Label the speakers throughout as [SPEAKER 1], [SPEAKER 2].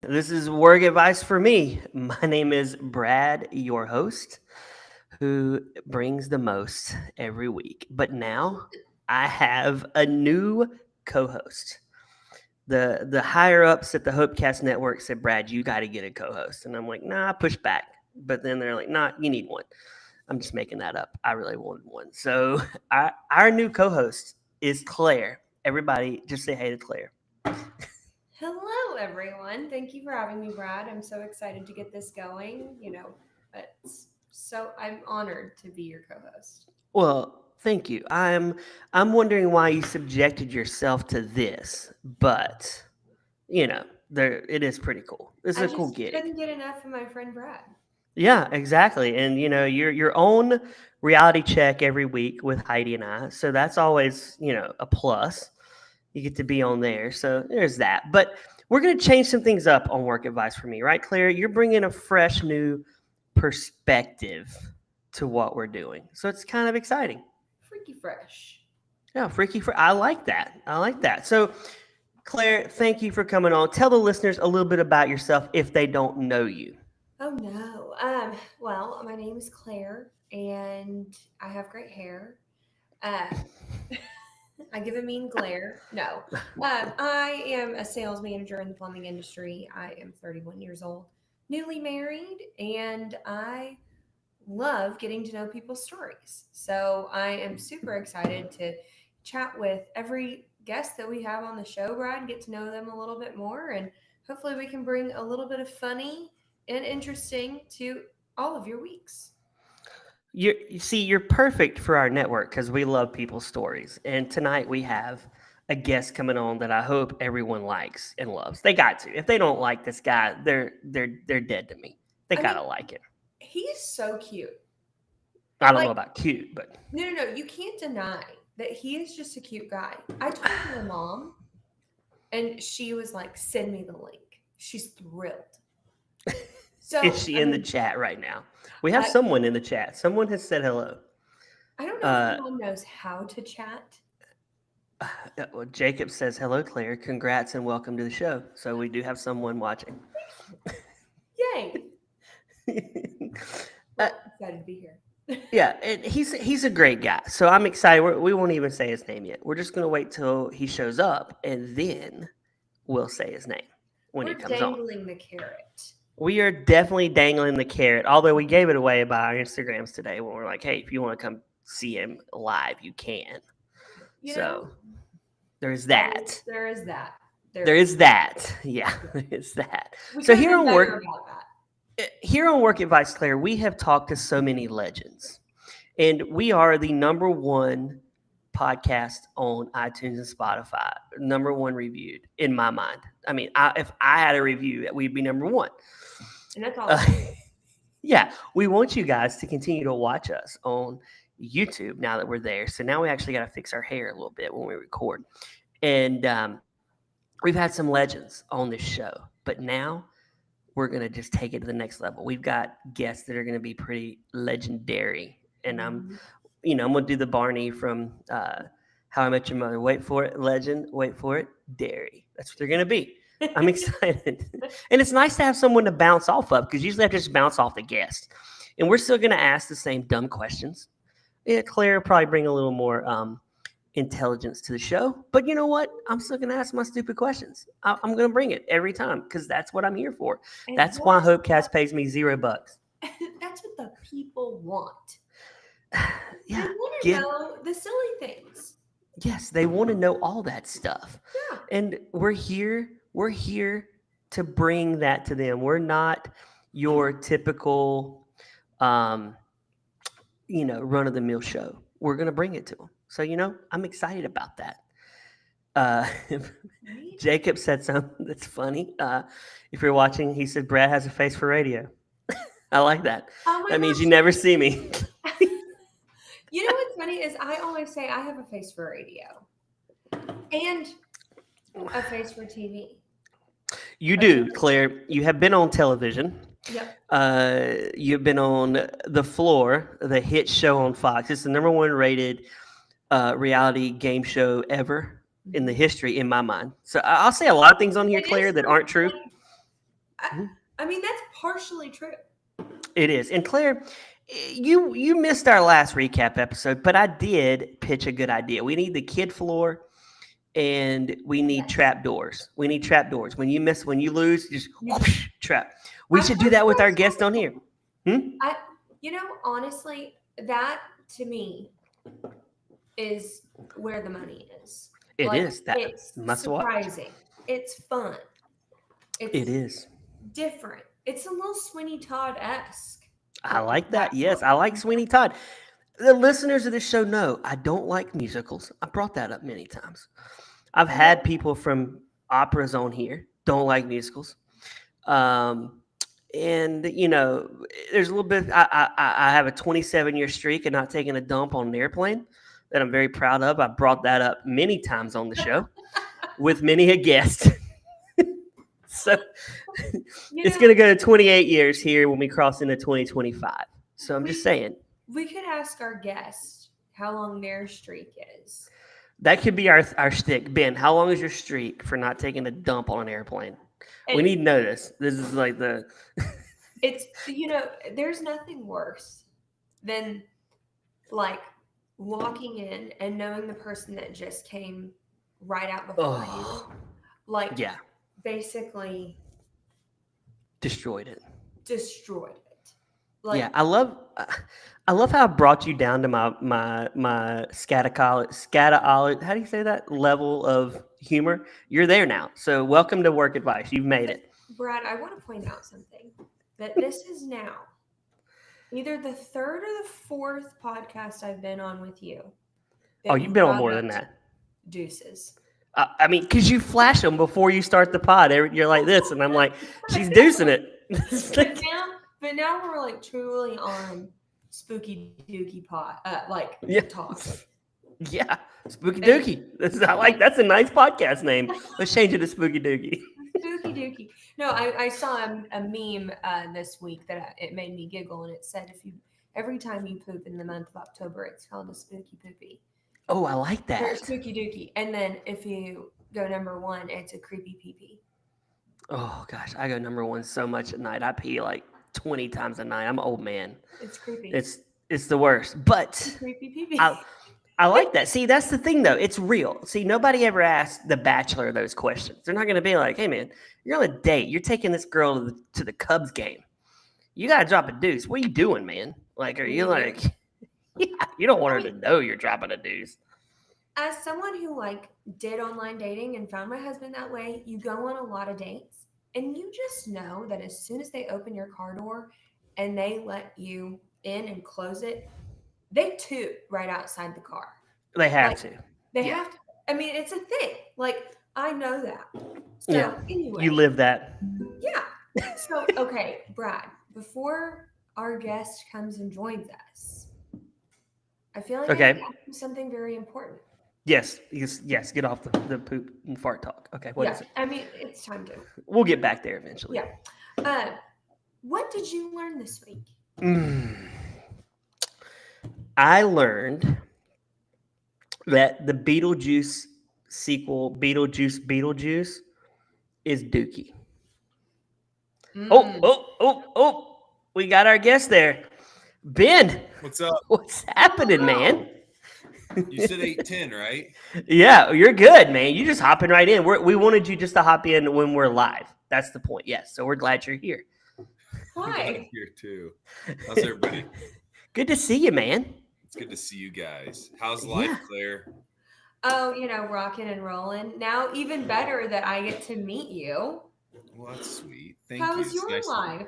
[SPEAKER 1] This is work advice for me. My name is Brad, your host, who brings the most every week. But now I have a new co-host. The higher ups at the Hopecast Network said, Brad, you got to get a co-host. And I'm like, nah, push back. But then they're like, nah, you need one. I'm just making that up. I really wanted one. So our new co-host is Claire. Everybody just say hey to Claire.
[SPEAKER 2] Hello, everyone. Thank you for having me, Brad. I'm so excited to get this going. I'm honored to be your co-host.
[SPEAKER 1] Well, thank you. I'm wondering why you subjected yourself to this, but there it is pretty cool. This is
[SPEAKER 2] I
[SPEAKER 1] a cool
[SPEAKER 2] just
[SPEAKER 1] gig.
[SPEAKER 2] couldn't get enough of my friend Brad.
[SPEAKER 1] Yeah, exactly. And your own reality check every week with Heidi and I. So that's always, a plus. You get to be on there. So there's that. But we're going to change some things up on work advice for me, right, Claire? You're bringing a fresh new perspective to what we're doing. So it's kind of exciting.
[SPEAKER 2] Freaky fresh.
[SPEAKER 1] Yeah, freaky for I like that. I like that. So, Claire, thank you for coming on. Tell the listeners a little bit about yourself if they don't know you.
[SPEAKER 2] Oh no. Well, my name is Claire, and I have great hair. Uh, I give a mean glare. No. I am a sales manager in the plumbing industry. I am 31 years old, newly married, and I love getting to know people's stories. So I am super excited to chat with every guest that we have on the show, Brad, get to know them a little bit more, and hopefully we can bring a little bit of funny and interesting to all of your weeks.
[SPEAKER 1] You see, you're perfect for our network because we love people's stories. And tonight we have a guest coming on that I hope everyone likes and loves. They got to. If they don't like this guy, they're dead to me. They
[SPEAKER 2] I mean,
[SPEAKER 1] gotta like it.
[SPEAKER 2] he's so cute.
[SPEAKER 1] I don't know
[SPEAKER 2] Like,
[SPEAKER 1] about cute, but
[SPEAKER 2] no, you can't deny that he is just a cute guy. I told my mom, and she was like, send me the link. She's thrilled.
[SPEAKER 1] is
[SPEAKER 2] So,
[SPEAKER 1] she
[SPEAKER 2] I
[SPEAKER 1] in the
[SPEAKER 2] mean,
[SPEAKER 1] chat right now? We have
[SPEAKER 2] I,
[SPEAKER 1] someone in the chat. Someone has said hello.
[SPEAKER 2] I don't know if my
[SPEAKER 1] Uh,
[SPEAKER 2] mom knows how to chat.
[SPEAKER 1] well, Jacob says, hello, Claire. Congrats and welcome to the show. So we do have someone watching.
[SPEAKER 2] Yay!
[SPEAKER 1] uh,
[SPEAKER 2] Well, excited to be here.
[SPEAKER 1] yeah, and he's a great guy. So I'm excited. We won't even say his name yet. We're just going to wait till he shows up, and then we'll say his name when he
[SPEAKER 2] We're
[SPEAKER 1] comes on.
[SPEAKER 2] dangling the carrot.
[SPEAKER 1] We are definitely dangling the carrot, although we gave it away by our Instagrams today when we're like, hey, if you want to come see him live, you can.
[SPEAKER 2] You know,
[SPEAKER 1] So there's
[SPEAKER 2] that is
[SPEAKER 1] that.
[SPEAKER 2] there is that.
[SPEAKER 1] There
[SPEAKER 2] There is.
[SPEAKER 1] is that. Yeah, there is that.
[SPEAKER 2] We
[SPEAKER 1] So
[SPEAKER 2] could have been better about that.
[SPEAKER 1] Here on Work Advice, Claire, we have talked to so many legends, and we are the number one podcast on iTunes and Spotify, number one reviewed in my mind. I mean, if I had a review, we'd be number one.
[SPEAKER 2] And that's all it
[SPEAKER 1] Uh,
[SPEAKER 2] takes.
[SPEAKER 1] yeah, we want you guys to continue to watch us on YouTube now that we're there. So now we actually got to fix our hair a little bit when we record. And we've had some legends on this show, but now we're going to just take it to the next level. We've got guests that are going to be pretty legendary. And
[SPEAKER 2] Mhm.
[SPEAKER 1] I'm going to do the Barney from How I Met Your Mother. Wait for it, legend. Wait for it, dairy. That's what they're going to be. I'm excited. And it's nice to have someone to bounce off of because usually I just bounce off the guest. And we're still going to ask the same dumb questions. Yeah, Claire will probably bring a little more intelligence to the show. But you know what? I'm still going to ask my stupid questions. I'm going to bring it every time because that's what I'm here for.
[SPEAKER 2] And
[SPEAKER 1] That's why
[SPEAKER 2] that's what
[SPEAKER 1] Hopecast pays me $0.
[SPEAKER 2] that's what the people want. They
[SPEAKER 1] Yeah,
[SPEAKER 2] want to
[SPEAKER 1] get
[SPEAKER 2] know the silly things.
[SPEAKER 1] yes, they want to know all that stuff.
[SPEAKER 2] Yeah.
[SPEAKER 1] And we're here to bring that to them. We're not your typical um, run of the mill show. We're going to bring it to them. So, I'm excited about that. Uh,
[SPEAKER 2] Right?
[SPEAKER 1] Jacob said something that's funny. If you're watching, he said Brad has a face for radio. I like that.
[SPEAKER 2] Oh my
[SPEAKER 1] That means you
[SPEAKER 2] gosh.
[SPEAKER 1] never see me.
[SPEAKER 2] You know what's funny is I always say I have a face for radio and a face for TV.
[SPEAKER 1] You
[SPEAKER 2] But
[SPEAKER 1] do, Claire. You have been on television.
[SPEAKER 2] yep.
[SPEAKER 1] You've been on The Floor, the hit show on Fox. It's the number one rated reality game show ever in the
[SPEAKER 2] Mhm.
[SPEAKER 1] history, in my mind. So I'll say a lot of things on here,
[SPEAKER 2] It is
[SPEAKER 1] Claire, that
[SPEAKER 2] for
[SPEAKER 1] aren't true.
[SPEAKER 2] I,
[SPEAKER 1] Mhm.
[SPEAKER 2] I mean, that's partially true.
[SPEAKER 1] It is. And Claire, you missed our last recap episode, but I did pitch a good idea. We need the kid floor and we need
[SPEAKER 2] Yes.
[SPEAKER 1] trap doors. We need trap doors. When you lose, just
[SPEAKER 2] You just,
[SPEAKER 1] whoosh, trap. We
[SPEAKER 2] I've
[SPEAKER 1] should
[SPEAKER 2] heard
[SPEAKER 1] do that with
[SPEAKER 2] you
[SPEAKER 1] our
[SPEAKER 2] guys
[SPEAKER 1] guest on here. Hmm?
[SPEAKER 2] I, honestly, that to me is where the money is.
[SPEAKER 1] It
[SPEAKER 2] Like,
[SPEAKER 1] is that
[SPEAKER 2] it's
[SPEAKER 1] must watch.
[SPEAKER 2] surprising. It's fun.
[SPEAKER 1] It
[SPEAKER 2] It's
[SPEAKER 1] is.
[SPEAKER 2] different. It's a little Sweeney Todd esque.
[SPEAKER 1] I like that.
[SPEAKER 2] That's
[SPEAKER 1] Yes,
[SPEAKER 2] what
[SPEAKER 1] I like Sweeney Todd. The listeners of this show know I don't like musicals. I brought that up many times. I've
[SPEAKER 2] you know.
[SPEAKER 1] had people from operas on here don't like musicals. Um, and there's a little bit. I have a 27-year streak of not taking a dump on an airplane that I'm very proud of. I brought that up many times on the show with many a guest. So
[SPEAKER 2] You
[SPEAKER 1] it's
[SPEAKER 2] know,
[SPEAKER 1] going to go to 28 years here when we cross into 2025. So I'm just
[SPEAKER 2] we
[SPEAKER 1] saying
[SPEAKER 2] we could ask our guest how long their streak is.
[SPEAKER 1] that could be our stick. Ben, how long is your streak for not taking a dump on an airplane? We
[SPEAKER 2] And
[SPEAKER 1] need to know this. This is like the
[SPEAKER 2] it's there's nothing worse than like walking in and knowing the person that just came right out before you,
[SPEAKER 1] oh
[SPEAKER 2] like
[SPEAKER 1] yeah,
[SPEAKER 2] basically
[SPEAKER 1] destroyed it.
[SPEAKER 2] destroyed it.
[SPEAKER 1] Yeah,
[SPEAKER 2] Like
[SPEAKER 1] I love how I brought you down to my scatology. How do you say that level of humor? You're there now. So welcome to Work Advice. You've made
[SPEAKER 2] but
[SPEAKER 1] it.
[SPEAKER 2] Brad, I want to point out something that this is now either the third or the fourth podcast I've been on with you
[SPEAKER 1] Oh,
[SPEAKER 2] that
[SPEAKER 1] you've
[SPEAKER 2] you
[SPEAKER 1] been on
[SPEAKER 2] brought
[SPEAKER 1] more
[SPEAKER 2] up
[SPEAKER 1] than that.
[SPEAKER 2] deuces.
[SPEAKER 1] I mean, because you flash them before you start the pod. You're like this, and I'm like,
[SPEAKER 2] I
[SPEAKER 1] she's
[SPEAKER 2] know.
[SPEAKER 1] deucing it. It's
[SPEAKER 2] But
[SPEAKER 1] like,
[SPEAKER 2] now, but now we're like truly on spooky dookie pot, like
[SPEAKER 1] yeah,
[SPEAKER 2] talk.
[SPEAKER 1] yeah, Spooky
[SPEAKER 2] And
[SPEAKER 1] Dookie. That's a nice podcast name. Let's change it to Spooky Dookie.
[SPEAKER 2] spooky dookie. No, I saw a meme this week that it made me giggle, and it said if you every time you poop in the month of October, it's called a spooky poopy
[SPEAKER 1] Oh, I like
[SPEAKER 2] or
[SPEAKER 1] that.
[SPEAKER 2] spooky dookie, and then if you go number one, it's a creepy peepee.
[SPEAKER 1] Oh gosh, I go number one so much at night. I pee like 20 times a night. I'm an old man.
[SPEAKER 2] It's creepy.
[SPEAKER 1] It's it's the worst. But
[SPEAKER 2] Creepy peepee.
[SPEAKER 1] I I like that. See, that's the thing though. It's real. See, nobody ever asked the bachelor those questions. They're not gonna be like, hey man, you're on a date. You're taking this girl to the Cubs game. You gotta drop a deuce. What are you doing, man? Like, are
[SPEAKER 2] What are
[SPEAKER 1] you
[SPEAKER 2] you doing?
[SPEAKER 1] like yeah, you don't want
[SPEAKER 2] I
[SPEAKER 1] her
[SPEAKER 2] mean,
[SPEAKER 1] to know you're dropping a deuce.
[SPEAKER 2] as someone who like did online dating and found my husband that way, you go on a lot of dates and you just know that as soon as they open your car door and they let you in and close it, they toot right outside the car.
[SPEAKER 1] They have
[SPEAKER 2] Like
[SPEAKER 1] to.
[SPEAKER 2] they
[SPEAKER 1] Yeah.
[SPEAKER 2] have to. I mean, it's a thing. Like I know that.
[SPEAKER 1] Yeah.
[SPEAKER 2] So
[SPEAKER 1] You
[SPEAKER 2] anyway,
[SPEAKER 1] live that.
[SPEAKER 2] yeah. So okay, Brad, before our guest comes and joins us, I feel like I need to
[SPEAKER 1] Okay.
[SPEAKER 2] ask you something very important.
[SPEAKER 1] Yes. Get off the poop and fart talk. Okay, what
[SPEAKER 2] Yeah,
[SPEAKER 1] is it?
[SPEAKER 2] I mean, it's time to.
[SPEAKER 1] We'll get back there eventually.
[SPEAKER 2] Yeah. Uh, what did you learn this week?
[SPEAKER 1] Mm. I learned that the Beetlejuice sequel, Beetlejuice, is Dookie.
[SPEAKER 2] Mm.
[SPEAKER 1] Oh! We got our guest there, Ben.
[SPEAKER 3] What's up?
[SPEAKER 1] What's happening, man?
[SPEAKER 3] You said 8:10, right?
[SPEAKER 1] Yeah, you're good, man. You just hopping right in. We wanted you just to hop in when we're live. That's the point. Yes, so we're glad you're here.
[SPEAKER 3] I'm glad I'm
[SPEAKER 2] Hi.
[SPEAKER 3] here too. How's everybody?
[SPEAKER 1] Good to see you, man.
[SPEAKER 3] It's good to see you guys. How's life,
[SPEAKER 1] Yeah.
[SPEAKER 3] Claire?
[SPEAKER 2] Oh, rocking and rolling. Now, even better that I get to meet you.
[SPEAKER 3] Well, that's sweet. Thank
[SPEAKER 2] How
[SPEAKER 3] you.
[SPEAKER 2] was
[SPEAKER 3] It's
[SPEAKER 2] your
[SPEAKER 3] nice to meet
[SPEAKER 2] life?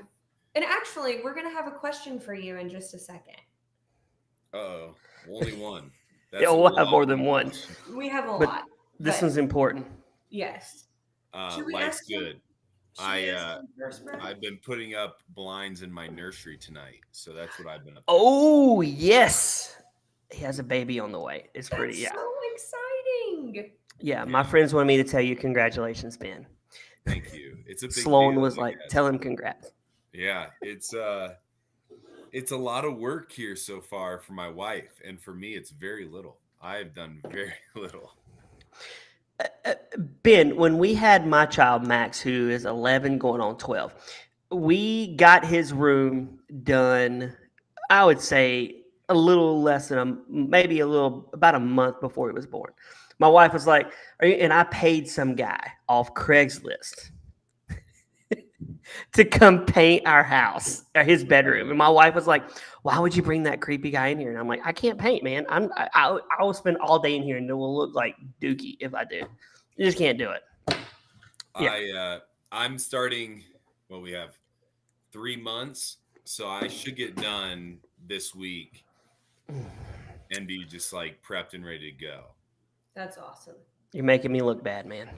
[SPEAKER 2] And actually, we're going to have a question for you in just a second.
[SPEAKER 3] you. Uh-oh. Only one.
[SPEAKER 1] Yeah,
[SPEAKER 3] a
[SPEAKER 1] we'll have
[SPEAKER 3] lot
[SPEAKER 1] more
[SPEAKER 3] of
[SPEAKER 1] than one.
[SPEAKER 3] questions.
[SPEAKER 2] We have a
[SPEAKER 1] But
[SPEAKER 2] lot.
[SPEAKER 1] This
[SPEAKER 2] But
[SPEAKER 1] one's important.
[SPEAKER 2] yes. Should we
[SPEAKER 3] Life's
[SPEAKER 2] ask him?
[SPEAKER 3] good.
[SPEAKER 2] Should we ask him first, Brad?
[SPEAKER 3] I've been putting up blinds in my nursery tonight, so that's what I've been up to.
[SPEAKER 1] Oh, yes. He has a baby on the way. It's pretty,
[SPEAKER 2] That's
[SPEAKER 1] yeah.
[SPEAKER 2] so exciting.
[SPEAKER 1] Yeah, my friends wanted me to tell you congratulations, Ben.
[SPEAKER 3] Thank you. It's a big
[SPEAKER 1] Sloan
[SPEAKER 3] deal,
[SPEAKER 1] was
[SPEAKER 3] I
[SPEAKER 1] like,
[SPEAKER 3] guess.
[SPEAKER 1] tell him congrats.
[SPEAKER 3] Yeah, it's a lot of work here so far for my wife, and for me, it's very little. I've done very little.
[SPEAKER 1] Ben, when we had my child Max, who is 11 going on 12, we got his room done, I would say a little less than maybe a little, about a month before he was born. My wife was like, and I paid some guy off Craigslist to come paint our house, or his bedroom. And my wife was like, "Why would you bring that creepy guy in here?" And I'm like, "I can't paint, man. I will spend all day in here, and it will look like Dookie if I do. You just can't do it." Yeah.
[SPEAKER 3] I'm starting. Well, we have 3 months, so I should get done this week and be just like prepped and ready to go.
[SPEAKER 2] That's awesome.
[SPEAKER 1] You're making me look bad, man.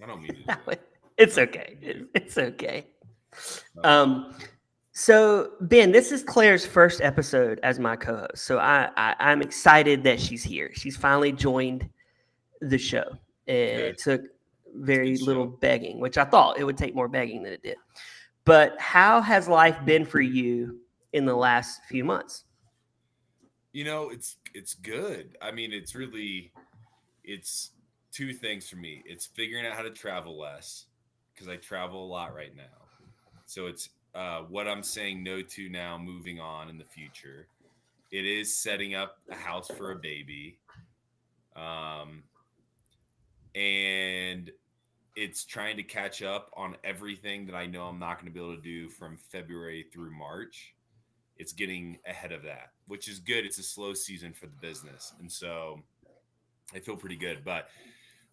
[SPEAKER 3] I don't mean to do it.
[SPEAKER 1] It's okay. It's okay. Um, so Ben, this is Claire's first episode as my co-host. So I'm excited that she's here. She's finally joined the show.
[SPEAKER 3] Good.
[SPEAKER 1] It took very
[SPEAKER 3] Good
[SPEAKER 1] little
[SPEAKER 3] show.
[SPEAKER 1] begging, which I thought it would take more begging than it did. But how has life been for you in the last few months?
[SPEAKER 3] It's good. I mean, it's two things for me. It's figuring out how to travel less because I travel a lot right now. So it's what I'm saying no to now, moving on in the future. It is setting up a house for a baby. Um, and it's trying to catch up on everything that I know I'm not going to be able to do from February through March. It's getting ahead of that, which is good. It's a slow season for the business. And so I feel pretty good. But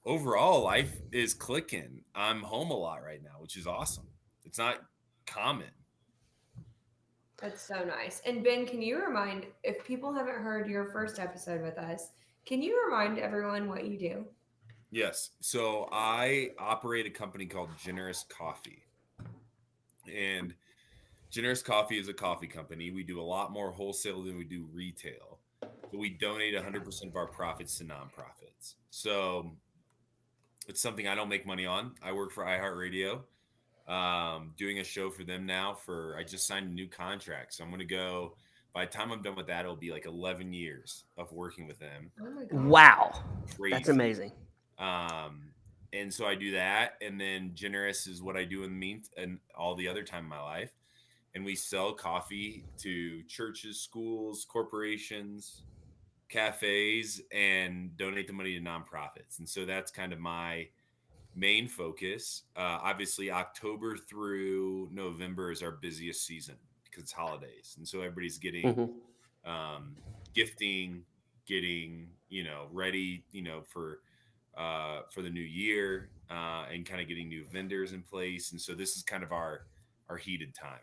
[SPEAKER 3] overall, life is clicking. I'm home a lot right now, which is awesome. It's not common.
[SPEAKER 2] That's so nice. And Ben, can you remind, if people haven't heard your first episode with us, can you remind everyone what you do?
[SPEAKER 3] Yes. So I operate a company called Generous Coffee. And Generous Coffee is a coffee company. We do a lot more wholesale than we do retail, but we donate 100% of our profits to nonprofits. So it's something I don't make money on. I work for iHeartRadio, doing a show for them now. I just signed a new contract, so I'm going to go. By the time I'm done with that, it'll be like 11 years of working with them.
[SPEAKER 2] Oh my God.
[SPEAKER 1] Wow, that's
[SPEAKER 3] Crazy.
[SPEAKER 1] amazing.
[SPEAKER 3] Um, and so I do that, and then Generous is what I do in the mean and all the other time in my life. And we sell coffee to churches, schools, corporations, cafes, and donate the money to nonprofits. And so that's kind of my main focus. Obviously, October through November is our busiest season because it's holidays, and so everybody's getting
[SPEAKER 1] Mhm.
[SPEAKER 3] gifting, getting ready, for the new year, and kind of getting new vendors in place. And so this is kind of our heated time.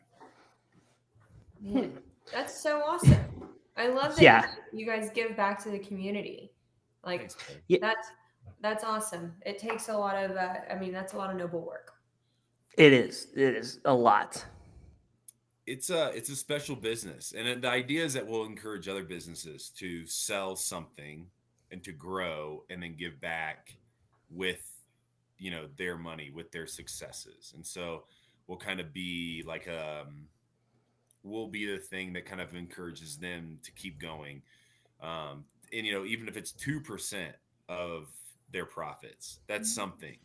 [SPEAKER 2] Man, that's so awesome. I love that
[SPEAKER 1] Yeah,
[SPEAKER 2] you guys give back to the community. Like
[SPEAKER 3] Thanks, Claire.
[SPEAKER 1] yeah,
[SPEAKER 2] that's awesome. It takes a lot of I mean, that's a lot of noble work.
[SPEAKER 1] it is. It is a lot.
[SPEAKER 3] It's a special business, and the idea is that we'll encourage other businesses to sell something and to grow and then give back with their money, with their successes. And so we'll kind of be like we'll be the thing that kind of encourages them to keep going. And even if it's 2% of their profits, that's something.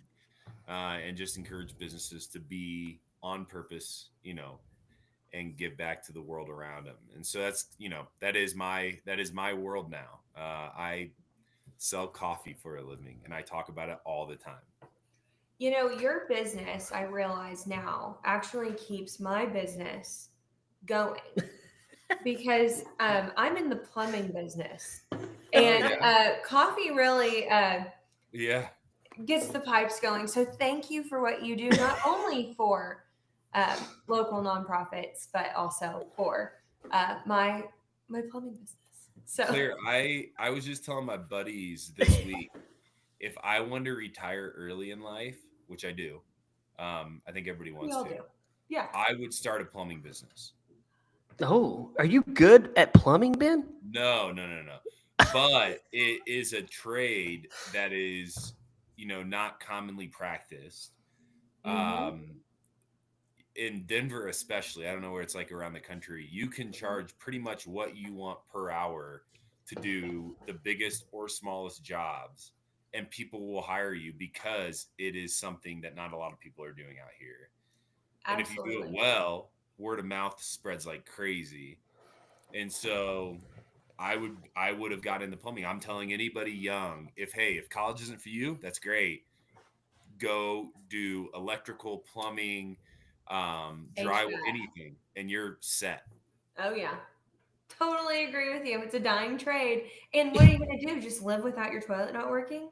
[SPEAKER 3] And just encourage businesses to be on purpose, and give back to the world around them. And so that is my world now. I sell coffee for a living, and I talk about it all the time.
[SPEAKER 2] You know, your business, I realize now, actually keeps my business going because I'm in the plumbing business, and
[SPEAKER 3] Yeah.
[SPEAKER 2] coffee really
[SPEAKER 3] Yeah.
[SPEAKER 2] gets the pipes going. So thank you for what you do, not only for local nonprofits, but also for my plumbing business. So
[SPEAKER 3] Claire, I was just telling my buddies this week, if I wanted to retire early in life, which I do, I think everybody
[SPEAKER 2] we
[SPEAKER 3] wants
[SPEAKER 2] all
[SPEAKER 3] to,
[SPEAKER 2] do. Yeah.
[SPEAKER 3] I would start a plumbing business.
[SPEAKER 1] Oh, are you good at plumbing, Ben?
[SPEAKER 3] No, no, no, no. But it is a trade that is, not commonly practiced.
[SPEAKER 2] Mm-hmm.
[SPEAKER 3] Um, in Denver, especially, I don't know where it's like around the country, you can charge pretty much what you want per hour to do the biggest or smallest jobs. and people will hire you because it is something that not a lot of people are doing out here. And if you do it
[SPEAKER 2] Absolutely.
[SPEAKER 3] well, word of mouth spreads like crazy. And so I would have got into plumbing. I'm telling anybody young, if college isn't for you, that's great. Go do electrical, plumbing, drywall,
[SPEAKER 2] HVAC.
[SPEAKER 3] anything, and you're set.
[SPEAKER 2] Oh yeah. Totally agree with you. It's a dying trade. And what are you going to do? Just live without your toilet not working?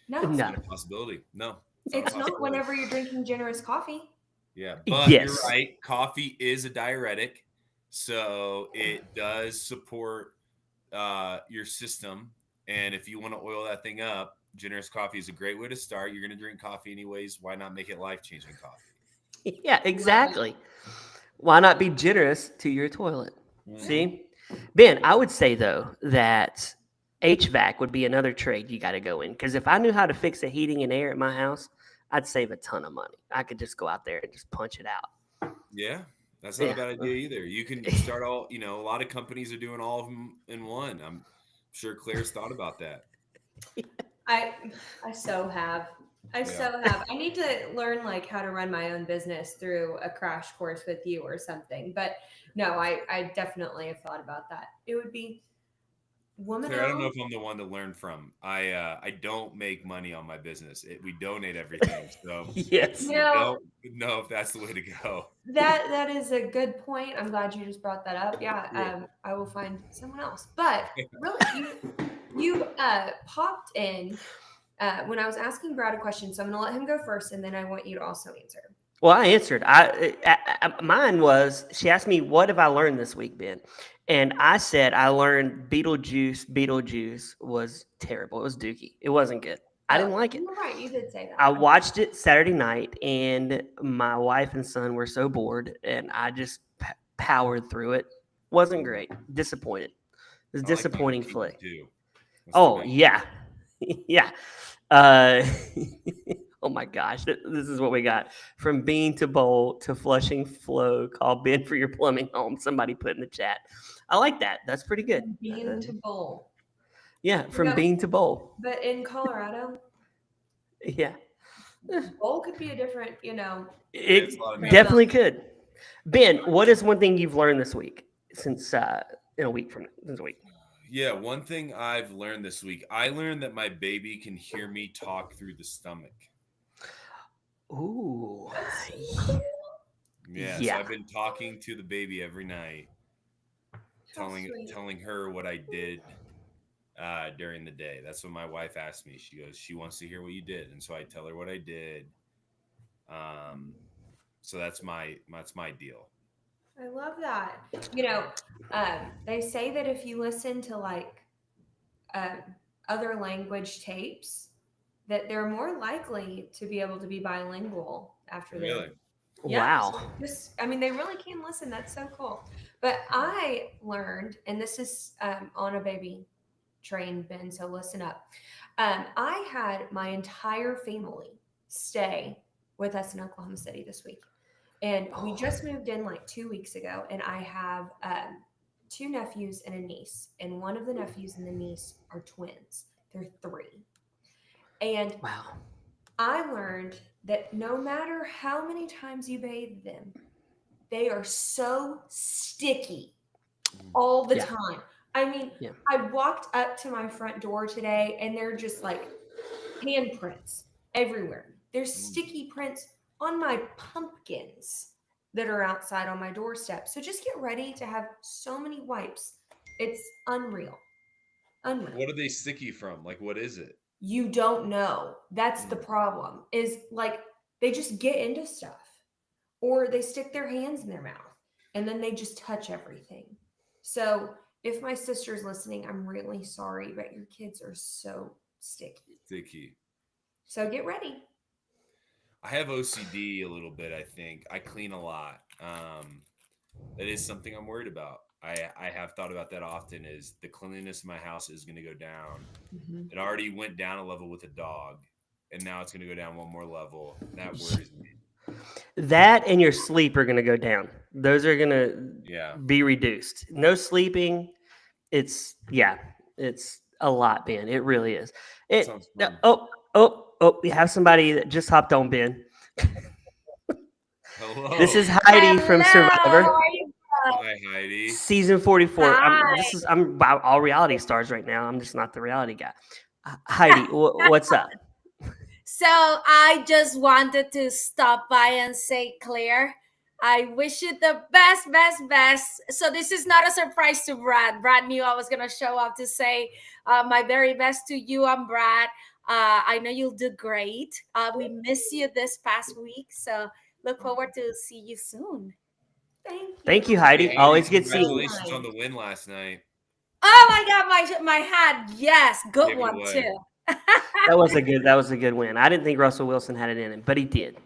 [SPEAKER 2] No.
[SPEAKER 3] It's
[SPEAKER 1] No.
[SPEAKER 3] not a possibility. No, it's not a
[SPEAKER 2] It's not
[SPEAKER 3] possibility.
[SPEAKER 2] whenever you're drinking generous coffee.
[SPEAKER 3] Yeah, but you're
[SPEAKER 1] Yes.
[SPEAKER 3] right. Coffee is a diuretic, so it does support your system. And if you want to oil that thing up, generous coffee is a great way to start. You're going to drink coffee anyways. Why not make it life changing coffee?
[SPEAKER 1] Yeah,
[SPEAKER 2] Love it.
[SPEAKER 1] exactly. Why not be generous to your toilet?
[SPEAKER 3] Hmm.
[SPEAKER 1] See? Ben, I would say though that HVAC would be another trade you got to go in because if I knew how to fix the heating and air at my house, I'd save a ton of money. I could just go out there and just punch it out.
[SPEAKER 3] Yeah, that's not a
[SPEAKER 1] Yeah.
[SPEAKER 3] bad idea either. You can start all, a lot of companies are doing all of them in one. I'm sure Claire's thought about that.
[SPEAKER 2] I I so have. I
[SPEAKER 3] Yeah.
[SPEAKER 2] so have. I need to learn like how to run my own business through a crash course with you or something. But no, I definitely have thought about that. It would be woman
[SPEAKER 3] Claire, I don't know
[SPEAKER 2] owned.
[SPEAKER 3] if I'm the one to learn from. I don't make money on my business. We donate everything, so
[SPEAKER 1] Yes.
[SPEAKER 2] You
[SPEAKER 3] I
[SPEAKER 2] know,
[SPEAKER 3] don't know if that's the way to go.
[SPEAKER 2] that is a good point. I'm glad you just brought that up. Yeah,
[SPEAKER 3] Yeah.
[SPEAKER 2] I will find someone else. But really, you popped in when I was asking Brad a question, so I'm going to let him go first, and then I want you to also answer.
[SPEAKER 1] Well, I answered. Mine was she asked me what have I learned this week, Ben, and I said I learned Beetlejuice. Beetlejuice was terrible. It was dookie. It wasn't good. I
[SPEAKER 2] Oh,
[SPEAKER 1] didn't like it.
[SPEAKER 2] you're right. You did say
[SPEAKER 1] I
[SPEAKER 2] that.
[SPEAKER 1] watched it Saturday night, and my wife and son were so bored, and I just powered through it. Wasn't great. Disappointed. It was a
[SPEAKER 3] I like Mountain
[SPEAKER 1] disappointing
[SPEAKER 3] Kingdom
[SPEAKER 1] flick.
[SPEAKER 3] too. That's too
[SPEAKER 1] Oh
[SPEAKER 3] bad.
[SPEAKER 1] yeah, yeah. Uh, oh my gosh, this is what we got from bean to bowl to flushing flow. Call Ben for your plumbing home. Somebody put in the chat. I like that. That's pretty good.
[SPEAKER 2] From bean to bowl.
[SPEAKER 1] Yeah,
[SPEAKER 2] You
[SPEAKER 1] from
[SPEAKER 2] know,
[SPEAKER 1] bean to bowl.
[SPEAKER 2] but in Colorado,
[SPEAKER 1] Yeah,
[SPEAKER 2] bowl could be a different,
[SPEAKER 3] Yeah, it's
[SPEAKER 1] it
[SPEAKER 3] a lot of
[SPEAKER 2] frame
[SPEAKER 3] meanings.
[SPEAKER 1] definitely
[SPEAKER 2] of.
[SPEAKER 1] could. Ben, what is one thing you've learned this week since in a week from this week?
[SPEAKER 3] Yeah, one thing I've learned this week, I learned that my baby can hear me talk through the stomach.
[SPEAKER 1] Ooh,
[SPEAKER 2] That's so cool.
[SPEAKER 3] Yeah, so
[SPEAKER 1] yeah.
[SPEAKER 3] I've been talking to the baby every night,
[SPEAKER 2] How
[SPEAKER 3] telling
[SPEAKER 2] sweet.
[SPEAKER 3] telling her what I did during the day. That's what my wife asked me. She goes, she wants to hear what you did, and so I tell her what I did. Um, so that's my deal.
[SPEAKER 2] I love that. They say that if you listen to like um, other language tapes, that they're more likely to be able to be bilingual after they're.
[SPEAKER 3] Really?
[SPEAKER 2] Yeah,
[SPEAKER 1] Wow.
[SPEAKER 2] I mean, they really can listen. That's so cool. But I learned, and this is on a baby train, Ben, so listen up. I had my entire family stay with us in Oklahoma City this week. And we just moved in like 2 weeks ago, and I have two nephews and a niece. And one of the nephews and the niece are twins, they're three. And
[SPEAKER 1] Wow.
[SPEAKER 2] I learned that no matter how many times you bathe them, they are so sticky all the
[SPEAKER 1] Yeah.
[SPEAKER 2] time. I mean,
[SPEAKER 1] Yeah.
[SPEAKER 2] I walked up to my front door today and they're just like handprints everywhere. There's sticky prints on my pumpkins that are outside on my doorstep. So just get ready to have so many wipes. It's unreal. Unreal.
[SPEAKER 3] What are they sticky from? Like, what is it?
[SPEAKER 2] You don't know. That's the
[SPEAKER 3] Mm.
[SPEAKER 2] problem. Is like they just get into stuff or they stick their hands in their mouth and then they just touch everything. So if my sister's listening, I'm really sorry, but your kids are so sticky.
[SPEAKER 3] Sticky.
[SPEAKER 2] So get ready.
[SPEAKER 3] I have OCD a little bit, I think. I clean a lot. That is something I'm worried about. I have thought about that often is the cleanliness of my house is going to go down.
[SPEAKER 2] Mhm.
[SPEAKER 3] It already went down a level with a dog, and now it's going to go down one more level. And that worries me.
[SPEAKER 1] That and your sleep are going to go down. Those are going to
[SPEAKER 3] Yeah.
[SPEAKER 1] be reduced. No sleeping. It's, yeah, it's, a lot, Ben. It really is.
[SPEAKER 3] That
[SPEAKER 1] It.
[SPEAKER 3] sounds fun.
[SPEAKER 1] Oh! We have somebody that just hopped on, Ben. This is
[SPEAKER 3] Hello.
[SPEAKER 1] Heidi from
[SPEAKER 2] Hello,
[SPEAKER 1] Survivor,
[SPEAKER 2] how are you?
[SPEAKER 3] Hi, Heidi.
[SPEAKER 1] season 44.
[SPEAKER 2] Hi.
[SPEAKER 1] I'm about all reality stars right now. I'm just not the reality guy. Heidi, what's up?
[SPEAKER 4] So I just wanted to stop by and say, Claire, I wish you the best, best, best. So this is not a surprise to Brad. Brad knew I was gonna show up to say my very best to you and Brad. I know you'll do great. We miss you this past week, so look forward to see you soon.
[SPEAKER 2] Thank you.
[SPEAKER 1] Thank you,
[SPEAKER 3] Hey,
[SPEAKER 1] Heidi.
[SPEAKER 3] Heidi,
[SPEAKER 1] Always good
[SPEAKER 2] So
[SPEAKER 1] seeing you.
[SPEAKER 3] congratulations on
[SPEAKER 2] kind.
[SPEAKER 3] the win last night.
[SPEAKER 4] Oh my God, my hat. Yes, good
[SPEAKER 3] Give it
[SPEAKER 4] one
[SPEAKER 3] away.
[SPEAKER 4] too.
[SPEAKER 1] That was a good win. I didn't think Russell Wilson had it in him, but he did.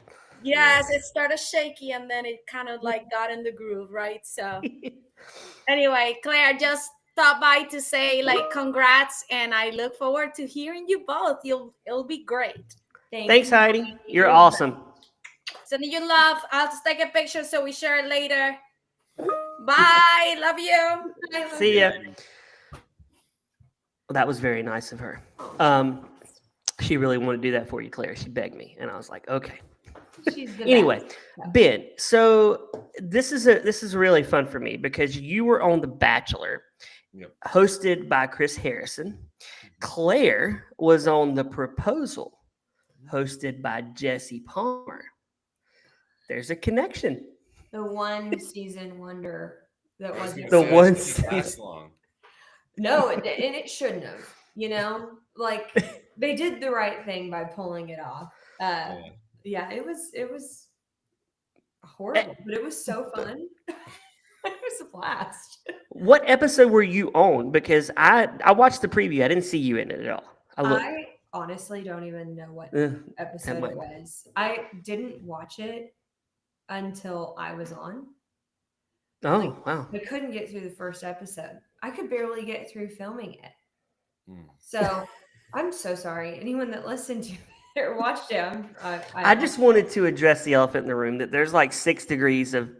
[SPEAKER 4] Yes,
[SPEAKER 3] Yes.
[SPEAKER 4] it started shaky and then it kind of like got in the groove, right? So anyway, Claire, just stop by to say like congrats, and I look forward to hearing you both. It'll be great.
[SPEAKER 2] Thank
[SPEAKER 1] Thanks,
[SPEAKER 2] you.
[SPEAKER 1] Heidi. You're
[SPEAKER 2] You're the best.
[SPEAKER 1] awesome.
[SPEAKER 4] Sending you love. I'll just take a picture so we share it later. Bye. Love you.
[SPEAKER 2] I love
[SPEAKER 1] See
[SPEAKER 3] See you,
[SPEAKER 1] ya.
[SPEAKER 2] you.
[SPEAKER 3] Heidi.
[SPEAKER 1] That was very nice of her.
[SPEAKER 2] Oh,
[SPEAKER 1] She really wanted to do that for you, Claire. She begged me, and I was like, okay.
[SPEAKER 2] she's the
[SPEAKER 1] Anyway,
[SPEAKER 2] best.
[SPEAKER 1] Ben. So this is really fun for me because you were on The Bachelor,
[SPEAKER 3] Yep.
[SPEAKER 1] hosted by Chris Harrison. Claire was on The Proposal, hosted by Jesse Palmer. There's a connection.
[SPEAKER 2] The one season wonder that
[SPEAKER 3] I was gonna
[SPEAKER 2] wasn't
[SPEAKER 1] The
[SPEAKER 3] say that
[SPEAKER 1] one
[SPEAKER 3] shouldn't
[SPEAKER 1] season.
[SPEAKER 3] last long.
[SPEAKER 2] No, and it shouldn't have. Like they did the right thing by pulling it off.
[SPEAKER 3] Yeah.
[SPEAKER 2] Yeah, it was horrible, but it was so fun. It was a blast.
[SPEAKER 1] What episode were you on? Because I watched the preview. I didn't see you in it at all. I looked.
[SPEAKER 2] I honestly don't even know what
[SPEAKER 1] Uh,
[SPEAKER 2] episode
[SPEAKER 1] might-
[SPEAKER 2] it was. I didn't watch it until I was on. Like
[SPEAKER 1] oh wow.
[SPEAKER 2] I couldn't get through the first episode. I could barely get through filming it.
[SPEAKER 3] Hmm.
[SPEAKER 2] So I'm so sorry. Anyone that listened to it or watched it,
[SPEAKER 1] I just wanted to address the elephant in the room that there's like 6 degrees of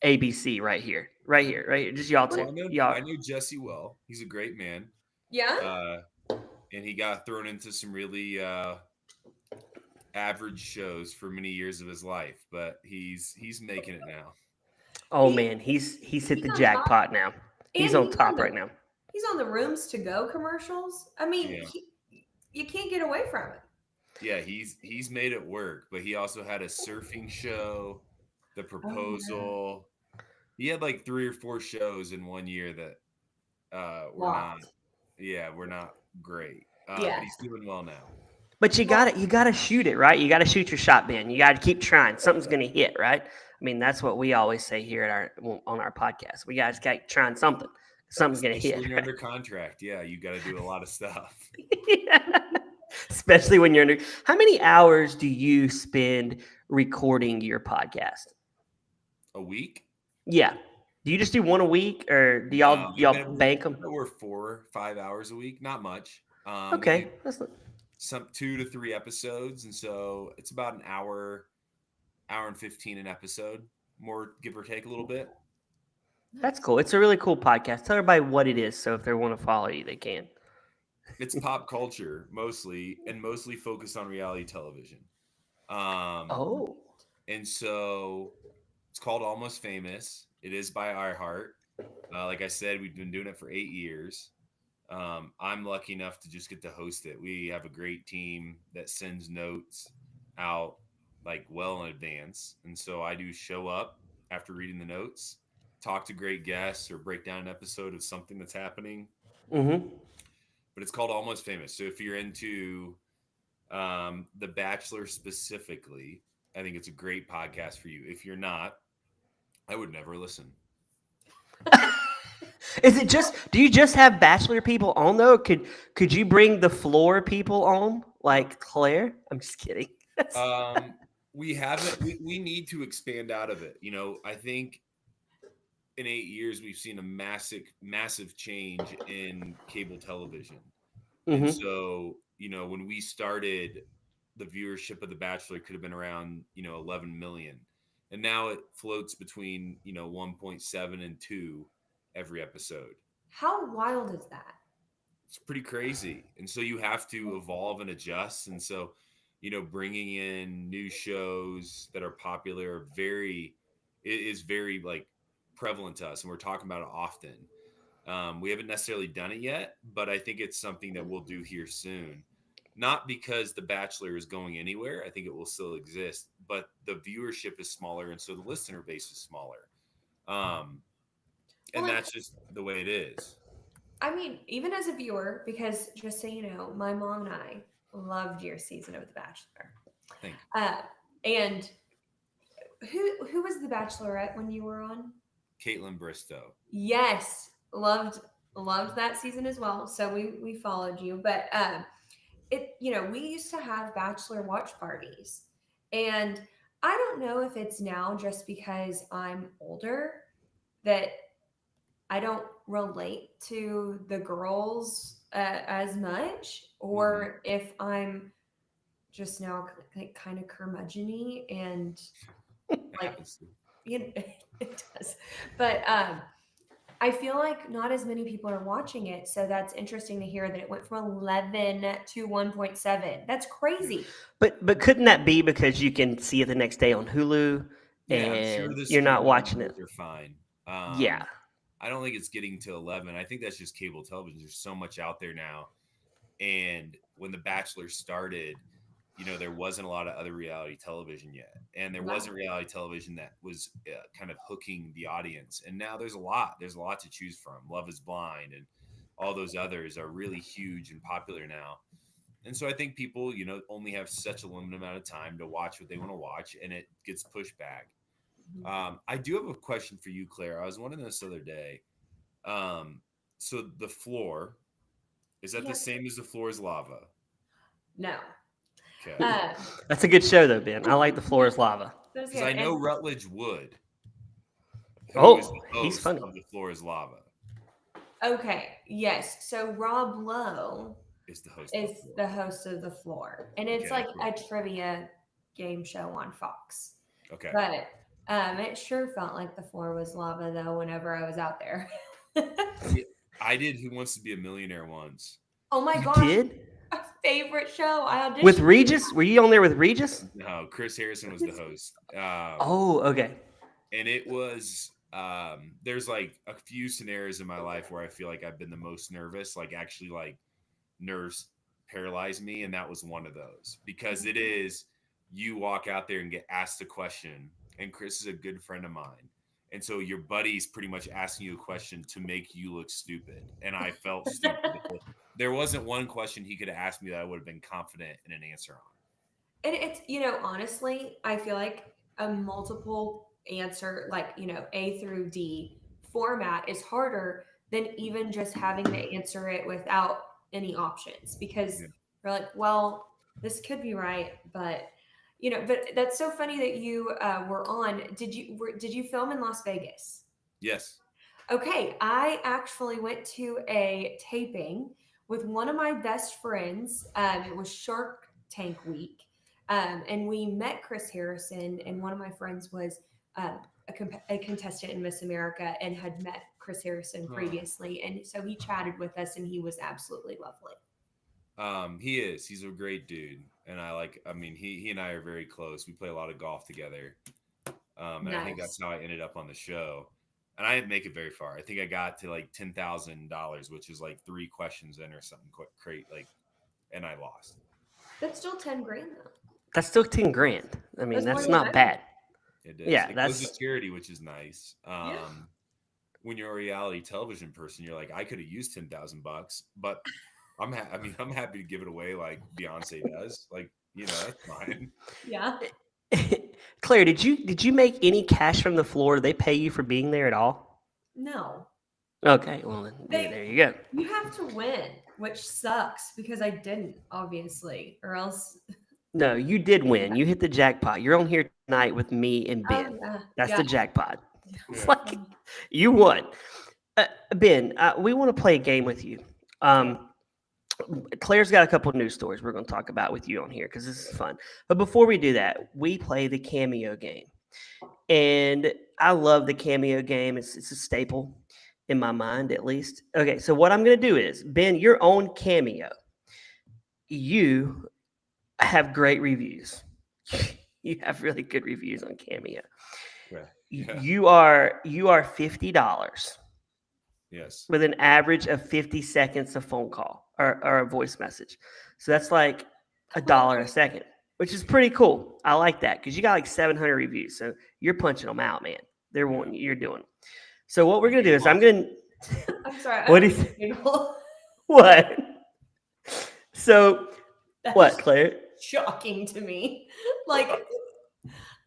[SPEAKER 1] ABC right here, right here, right here. Just y'all
[SPEAKER 3] Well,
[SPEAKER 1] two,
[SPEAKER 3] I
[SPEAKER 1] y'all.
[SPEAKER 3] know Jesse well. He's a great man.
[SPEAKER 2] yeah.
[SPEAKER 3] Uh, and he got thrown into some really average shows for many years of his life, but he's making it now.
[SPEAKER 1] Oh
[SPEAKER 2] He,
[SPEAKER 1] man, he's hit
[SPEAKER 2] he's
[SPEAKER 1] the
[SPEAKER 2] on top,
[SPEAKER 1] jackpot now. He's
[SPEAKER 2] and
[SPEAKER 1] on top right now.
[SPEAKER 2] he's on the rooms to go commercials. I mean,
[SPEAKER 3] Yeah.
[SPEAKER 2] you can't get away from it.
[SPEAKER 3] Yeah, he's made it work, but he also had a surfing show, The
[SPEAKER 2] Oh,
[SPEAKER 3] Proposal. He had like 3 or 4 shows in one year that were not
[SPEAKER 2] Locked.
[SPEAKER 3] we're not great.
[SPEAKER 2] Yeah.
[SPEAKER 3] But he's doing well now.
[SPEAKER 1] But you gotta shoot it, right? You gotta shoot your shot, Ben. You gotta keep trying. Something's gonna hit, right? I mean, that's what we always say here at on our podcast. We guys got trying something. Something's gonna
[SPEAKER 3] Especially
[SPEAKER 1] hit.
[SPEAKER 3] when you're under contract. Yeah, you got to do a lot of stuff.
[SPEAKER 1] Yeah. Especially when you're under. How many hours do you spend recording your podcast?
[SPEAKER 3] A week?
[SPEAKER 1] Yeah. Do you just do one a week, or do
[SPEAKER 3] No,
[SPEAKER 1] y'all bank
[SPEAKER 3] I
[SPEAKER 1] them?
[SPEAKER 3] bet we're 4 or 5 hours a week. Not much. We
[SPEAKER 1] Okay,
[SPEAKER 3] do
[SPEAKER 1] that's not,
[SPEAKER 3] some 2 to 3 episodes, and so it's about an hour and 15 an episode, more give or take a little bit.
[SPEAKER 1] that's cool. It's a really cool podcast. Tell everybody what it is, so if they want to follow you, they can.
[SPEAKER 3] It's pop culture mostly, and mostly focused on reality television. Um,
[SPEAKER 1] Oh,
[SPEAKER 3] and so it's called Almost Famous. It is by iHeart. Like I said, we've been doing it for 8 years. I'm lucky enough to just get to host it. We have a great team that sends notes out like well in advance. And so I do show up after reading the notes, talk to great guests, or break down an episode of something that's happening.
[SPEAKER 1] mm-hmm.
[SPEAKER 3] But it's called Almost Famous. So if you're into The Bachelor specifically, I think it's a great podcast for you. If you're not, I would never listen.
[SPEAKER 1] Is it just? Do you just have bachelor people on though? Could you bring the floor people on like Claire? I'm just kidding.
[SPEAKER 3] We haven't. We need to expand out of it. I think in 8 years we've seen a massive change in cable television, and
[SPEAKER 1] Mm-hmm.
[SPEAKER 3] so when we started, the viewership of The Bachelor could have been around 11 million, and now it floats between 1.7 and 2 every episode.
[SPEAKER 2] How wild is that?
[SPEAKER 3] it's pretty crazy. And so you have to evolve and adjust. And so, bringing in new shows that are popular is very like prevalent to us. And we're talking about it often. We haven't necessarily done it yet, but I think it's something that we'll do here soon. Not because The Bachelor is going anywhere. I think it will still exist, but the viewership is smaller. And so the listener base is smaller. Um, and
[SPEAKER 2] Well,
[SPEAKER 3] that's just the way it is.
[SPEAKER 2] I mean, even as a viewer, because just so you know, my mom and I loved your season of The Bachelor.
[SPEAKER 3] Thank you.
[SPEAKER 2] And who was the Bachelorette when you were on?
[SPEAKER 3] Caitlin Bristow.
[SPEAKER 2] Yes, loved that season as well. So we followed you, but we used to have Bachelor watch parties, and I don't know if it's now just because I'm older that I don't relate to the girls as much,
[SPEAKER 3] Mhm.
[SPEAKER 2] or if I'm just now kind of curmudgeon and
[SPEAKER 3] It
[SPEAKER 2] like
[SPEAKER 3] happens.
[SPEAKER 2] it does. But I feel like not as many people are watching it, so that's interesting to hear that it went from 11 to 1.7. That's crazy.
[SPEAKER 1] But couldn't that be because you can see it the next day on Hulu
[SPEAKER 3] Yeah, I'm sure
[SPEAKER 1] and
[SPEAKER 3] the
[SPEAKER 1] you're not
[SPEAKER 3] streaming
[SPEAKER 1] watching
[SPEAKER 3] numbers
[SPEAKER 1] it?
[SPEAKER 3] are fine.
[SPEAKER 1] Yeah.
[SPEAKER 3] I don't think it's getting to 11. I think that's just cable television. There's so much out there now. And when The Bachelor started, there wasn't a lot of other reality television yet. And there
[SPEAKER 2] No.
[SPEAKER 3] wasn't reality television that was kind of hooking the audience. And now there's a lot. There's a lot to choose from. Love is Blind and all those others are really huge and popular now. And so I think people, only have such a limited amount of time to watch what they want to watch, and it gets pushed back.
[SPEAKER 2] Mhm.
[SPEAKER 3] I do have a question for you, Claire. I was wondering this other day. Um, so the floor, is that the
[SPEAKER 2] Yes.
[SPEAKER 3] same as the floor is lava?
[SPEAKER 2] No.
[SPEAKER 3] Okay.
[SPEAKER 2] Uh,
[SPEAKER 1] That's a good show, though, Ben. I like The Floor is Lava.
[SPEAKER 2] that's
[SPEAKER 3] Because
[SPEAKER 2] good.
[SPEAKER 3] I know
[SPEAKER 2] And
[SPEAKER 3] Rutledge Wood, who is
[SPEAKER 1] Oh,
[SPEAKER 3] the
[SPEAKER 1] he's
[SPEAKER 3] host
[SPEAKER 1] funny.
[SPEAKER 3] of The Floor is Lava,
[SPEAKER 2] okay, yes. So Rob Lowe
[SPEAKER 3] is the host of
[SPEAKER 2] is
[SPEAKER 3] The Floor.
[SPEAKER 2] the host of The Floor, and it's
[SPEAKER 3] Okay,
[SPEAKER 2] like
[SPEAKER 3] cool.
[SPEAKER 2] a trivia game show on Fox.
[SPEAKER 3] Okay.
[SPEAKER 2] But it sure felt like the floor was lava though whenever I was out there.
[SPEAKER 3] Yeah, I did Who Wants to Be a Millionaire once.
[SPEAKER 2] Oh my
[SPEAKER 1] You
[SPEAKER 2] gosh,
[SPEAKER 1] did?
[SPEAKER 2] my favorite show. I
[SPEAKER 1] With
[SPEAKER 2] auditioned.
[SPEAKER 1] Regis? Were you on there with Regis?
[SPEAKER 3] No, Chris Harrison was the host.
[SPEAKER 1] Oh, okay.
[SPEAKER 3] And it was there's like a few scenarios in my life where I feel like I've been the most nervous, like actually like nerves paralyze me, and that was one of those because it is you walk out there and get asked a question, and Chris is a good friend of mine, and so your buddy's pretty much asking you a question to make you look stupid, and I felt stupid. There wasn't one question he could have asked me that I would have been confident in an answer on.
[SPEAKER 2] And it's, honestly, I feel like a multiple answer, like, A through D format is harder than even just having to answer it without any options because
[SPEAKER 3] Yeah.
[SPEAKER 2] you're like, well, this could be right, but that's so funny that you were on. Did you film in Las Vegas?
[SPEAKER 3] Yes.
[SPEAKER 2] Okay, I actually went to a taping with one of my best friends. It was Shark Tank Week, and we met Chris Harrison. And one of my friends was a contestant in Miss America and had met Chris Harrison
[SPEAKER 3] Huh.
[SPEAKER 2] previously, and so he chatted with us, and he was absolutely lovely.
[SPEAKER 3] He is. He's a great dude, and I mean, he and I are very close. We play a lot of golf together, and I think that's
[SPEAKER 2] Nice.
[SPEAKER 3] how I ended up on the show. And I didn't make it very far. I think I got to like $10,000, which is like 3 questions in or something quick, great. Like, and I lost.
[SPEAKER 2] That's still 10 grand though.
[SPEAKER 1] That's still 10 grand. I mean,
[SPEAKER 2] That's more
[SPEAKER 1] that's
[SPEAKER 2] than
[SPEAKER 1] not
[SPEAKER 2] I.
[SPEAKER 1] bad.
[SPEAKER 3] It is.
[SPEAKER 1] Yeah,
[SPEAKER 3] It goes to
[SPEAKER 1] that's
[SPEAKER 3] charity, which is nice.
[SPEAKER 2] Yeah.
[SPEAKER 3] When you're a reality television person, you're like, I could have used $10,000, but I mean, I'm happy to give it away like Beyonce does. Like, that's fine.
[SPEAKER 2] Yeah.
[SPEAKER 1] Claire, did you make any cash from the floor? Did they pay you for being there at all?
[SPEAKER 2] No.
[SPEAKER 1] Okay, well then
[SPEAKER 2] They
[SPEAKER 1] there you go.
[SPEAKER 2] You have to win, which sucks because I didn't, obviously, or else.
[SPEAKER 1] No, you did win. You hit the jackpot. You're on here tonight with me and
[SPEAKER 2] Oh
[SPEAKER 1] Ben.
[SPEAKER 2] yeah,
[SPEAKER 1] That's
[SPEAKER 2] yeah.
[SPEAKER 1] the jackpot. It's
[SPEAKER 3] Yeah.
[SPEAKER 1] like you won. Ben, we want to play a game with you. Claire's got a couple of news stories we're going to talk about with you on here because this is fun. But before we do that, we play the cameo game. And I love the cameo game. It's a staple. in my mind at least. Okay, so what I'm going to do is, Ben, your own Cameo. You have great reviews. You have really good reviews on Cameo.
[SPEAKER 3] Okay. Yeah.
[SPEAKER 1] You are $50
[SPEAKER 3] Yes.
[SPEAKER 1] with an average of 50 seconds of phone call or a voice message. So that's like $1 a second, which is pretty cool. I like that because you got like 700 reviews. So you're punching them out, man. They're wanting you're doing. So what we're gonna do is I'm gonna.
[SPEAKER 2] I'm sorry. I
[SPEAKER 1] What
[SPEAKER 2] don't
[SPEAKER 1] is
[SPEAKER 2] mean to giggle.
[SPEAKER 1] what? So
[SPEAKER 2] That
[SPEAKER 1] what,
[SPEAKER 2] is
[SPEAKER 1] Claire?
[SPEAKER 2] shocking to me. Like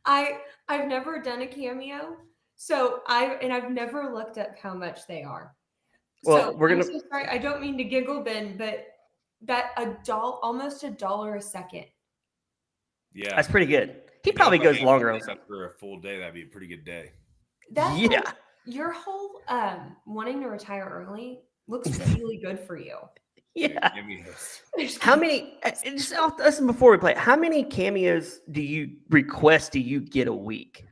[SPEAKER 2] I've never done a cameo, so I've never looked up how much they are.
[SPEAKER 1] Well,
[SPEAKER 2] So
[SPEAKER 1] we're
[SPEAKER 2] I'm
[SPEAKER 1] gonna.
[SPEAKER 2] so sorry. I don't mean to giggle, Ben, but that almost $1 a second.
[SPEAKER 3] Yeah.
[SPEAKER 1] That's pretty good. He
[SPEAKER 3] You know,
[SPEAKER 1] probably
[SPEAKER 3] if I
[SPEAKER 1] goes
[SPEAKER 3] hang out
[SPEAKER 1] longer on
[SPEAKER 3] with this
[SPEAKER 1] some.
[SPEAKER 3] for a full day, that'd be a pretty good day.
[SPEAKER 2] That's
[SPEAKER 1] Yeah.
[SPEAKER 2] like your whole wanting to retire early looks really good for you.
[SPEAKER 1] Yeah.
[SPEAKER 3] Give me this.
[SPEAKER 1] How many? Just listen before we play. How many cameos do you request? Do you get a week?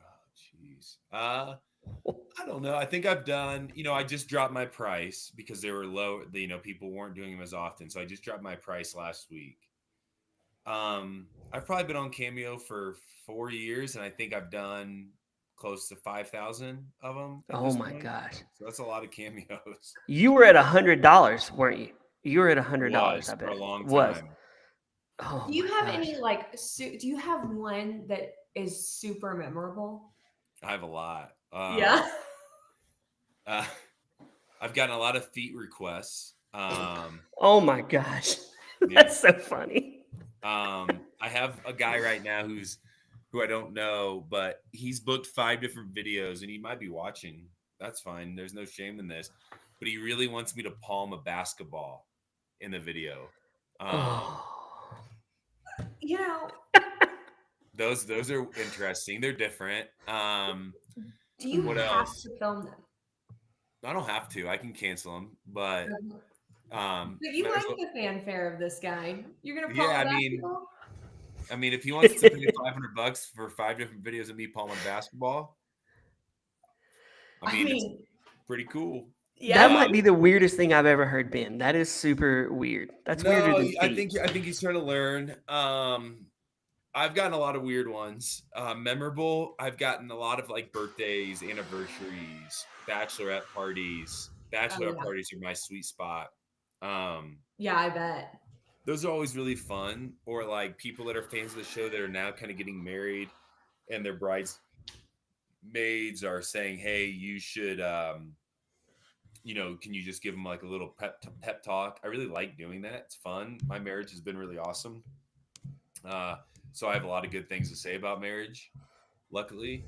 [SPEAKER 3] Oh, jeez. I don't know. I think I've done, I just dropped my price because they were low. People weren't doing them as often. So I just dropped my price last week. I've probably been on Cameo for 4 years, and I think I've done close to 5,000 of them at
[SPEAKER 1] Oh
[SPEAKER 3] this
[SPEAKER 1] my
[SPEAKER 3] point.
[SPEAKER 1] gosh!
[SPEAKER 3] So that's a lot of cameos.
[SPEAKER 1] You were at $100, weren't you? You were at $100.
[SPEAKER 3] Was
[SPEAKER 1] I
[SPEAKER 3] for a
[SPEAKER 1] bet
[SPEAKER 3] long
[SPEAKER 1] was.
[SPEAKER 3] time.
[SPEAKER 1] Oh
[SPEAKER 2] Do you
[SPEAKER 1] my
[SPEAKER 2] have
[SPEAKER 1] gosh!
[SPEAKER 2] any like do you have one that is super memorable?
[SPEAKER 3] I have a lot.
[SPEAKER 2] Yeah.
[SPEAKER 3] Uh, I've gotten a lot of feet requests.
[SPEAKER 1] Oh my gosh!
[SPEAKER 3] Yeah.
[SPEAKER 1] That's so funny.
[SPEAKER 3] I have a guy right now who I don't know, but he's booked 5 different videos, and he might be watching. That's fine. There's no shame in this, but he really wants me to palm a basketball in the video.
[SPEAKER 1] Oh.
[SPEAKER 2] You know,
[SPEAKER 3] Those are interesting. They're different.
[SPEAKER 2] do you
[SPEAKER 3] What
[SPEAKER 2] have
[SPEAKER 3] else?
[SPEAKER 2] to film them?
[SPEAKER 3] I don't have to. I can cancel them, but
[SPEAKER 2] But you
[SPEAKER 3] there's
[SPEAKER 2] like the fanfare of this guy. You're gonna palm
[SPEAKER 3] yeah.
[SPEAKER 2] a basketball?
[SPEAKER 3] I mean, if he wants to pay $500 for 5 different videos of me palming basketball, I
[SPEAKER 2] I
[SPEAKER 3] mean, it's
[SPEAKER 2] mean,
[SPEAKER 3] pretty cool.
[SPEAKER 1] That
[SPEAKER 2] yeah.
[SPEAKER 1] might be the weirdest thing I've ever heard, Ben. That is super weird. That's weirder
[SPEAKER 3] No,
[SPEAKER 1] than
[SPEAKER 3] I
[SPEAKER 1] feet.
[SPEAKER 3] think he's trying to learn. I've gotten a lot of weird ones. Memorable. I've gotten a lot of like birthdays, anniversaries, bachelorette parties.
[SPEAKER 2] Oh
[SPEAKER 3] Bachelorette
[SPEAKER 2] yeah.
[SPEAKER 3] parties are my sweet spot. Um,
[SPEAKER 2] Yeah, I bet.
[SPEAKER 3] those are always really fun. Or like people that are fans of the show that are now kind of getting married, and their bridesmaids are saying, "Hey, you should." Can you just give them like a little pep talk? I really like doing that. It's fun. My marriage has been really awesome. Uh, so I have a lot of good things to say about marriage, luckily.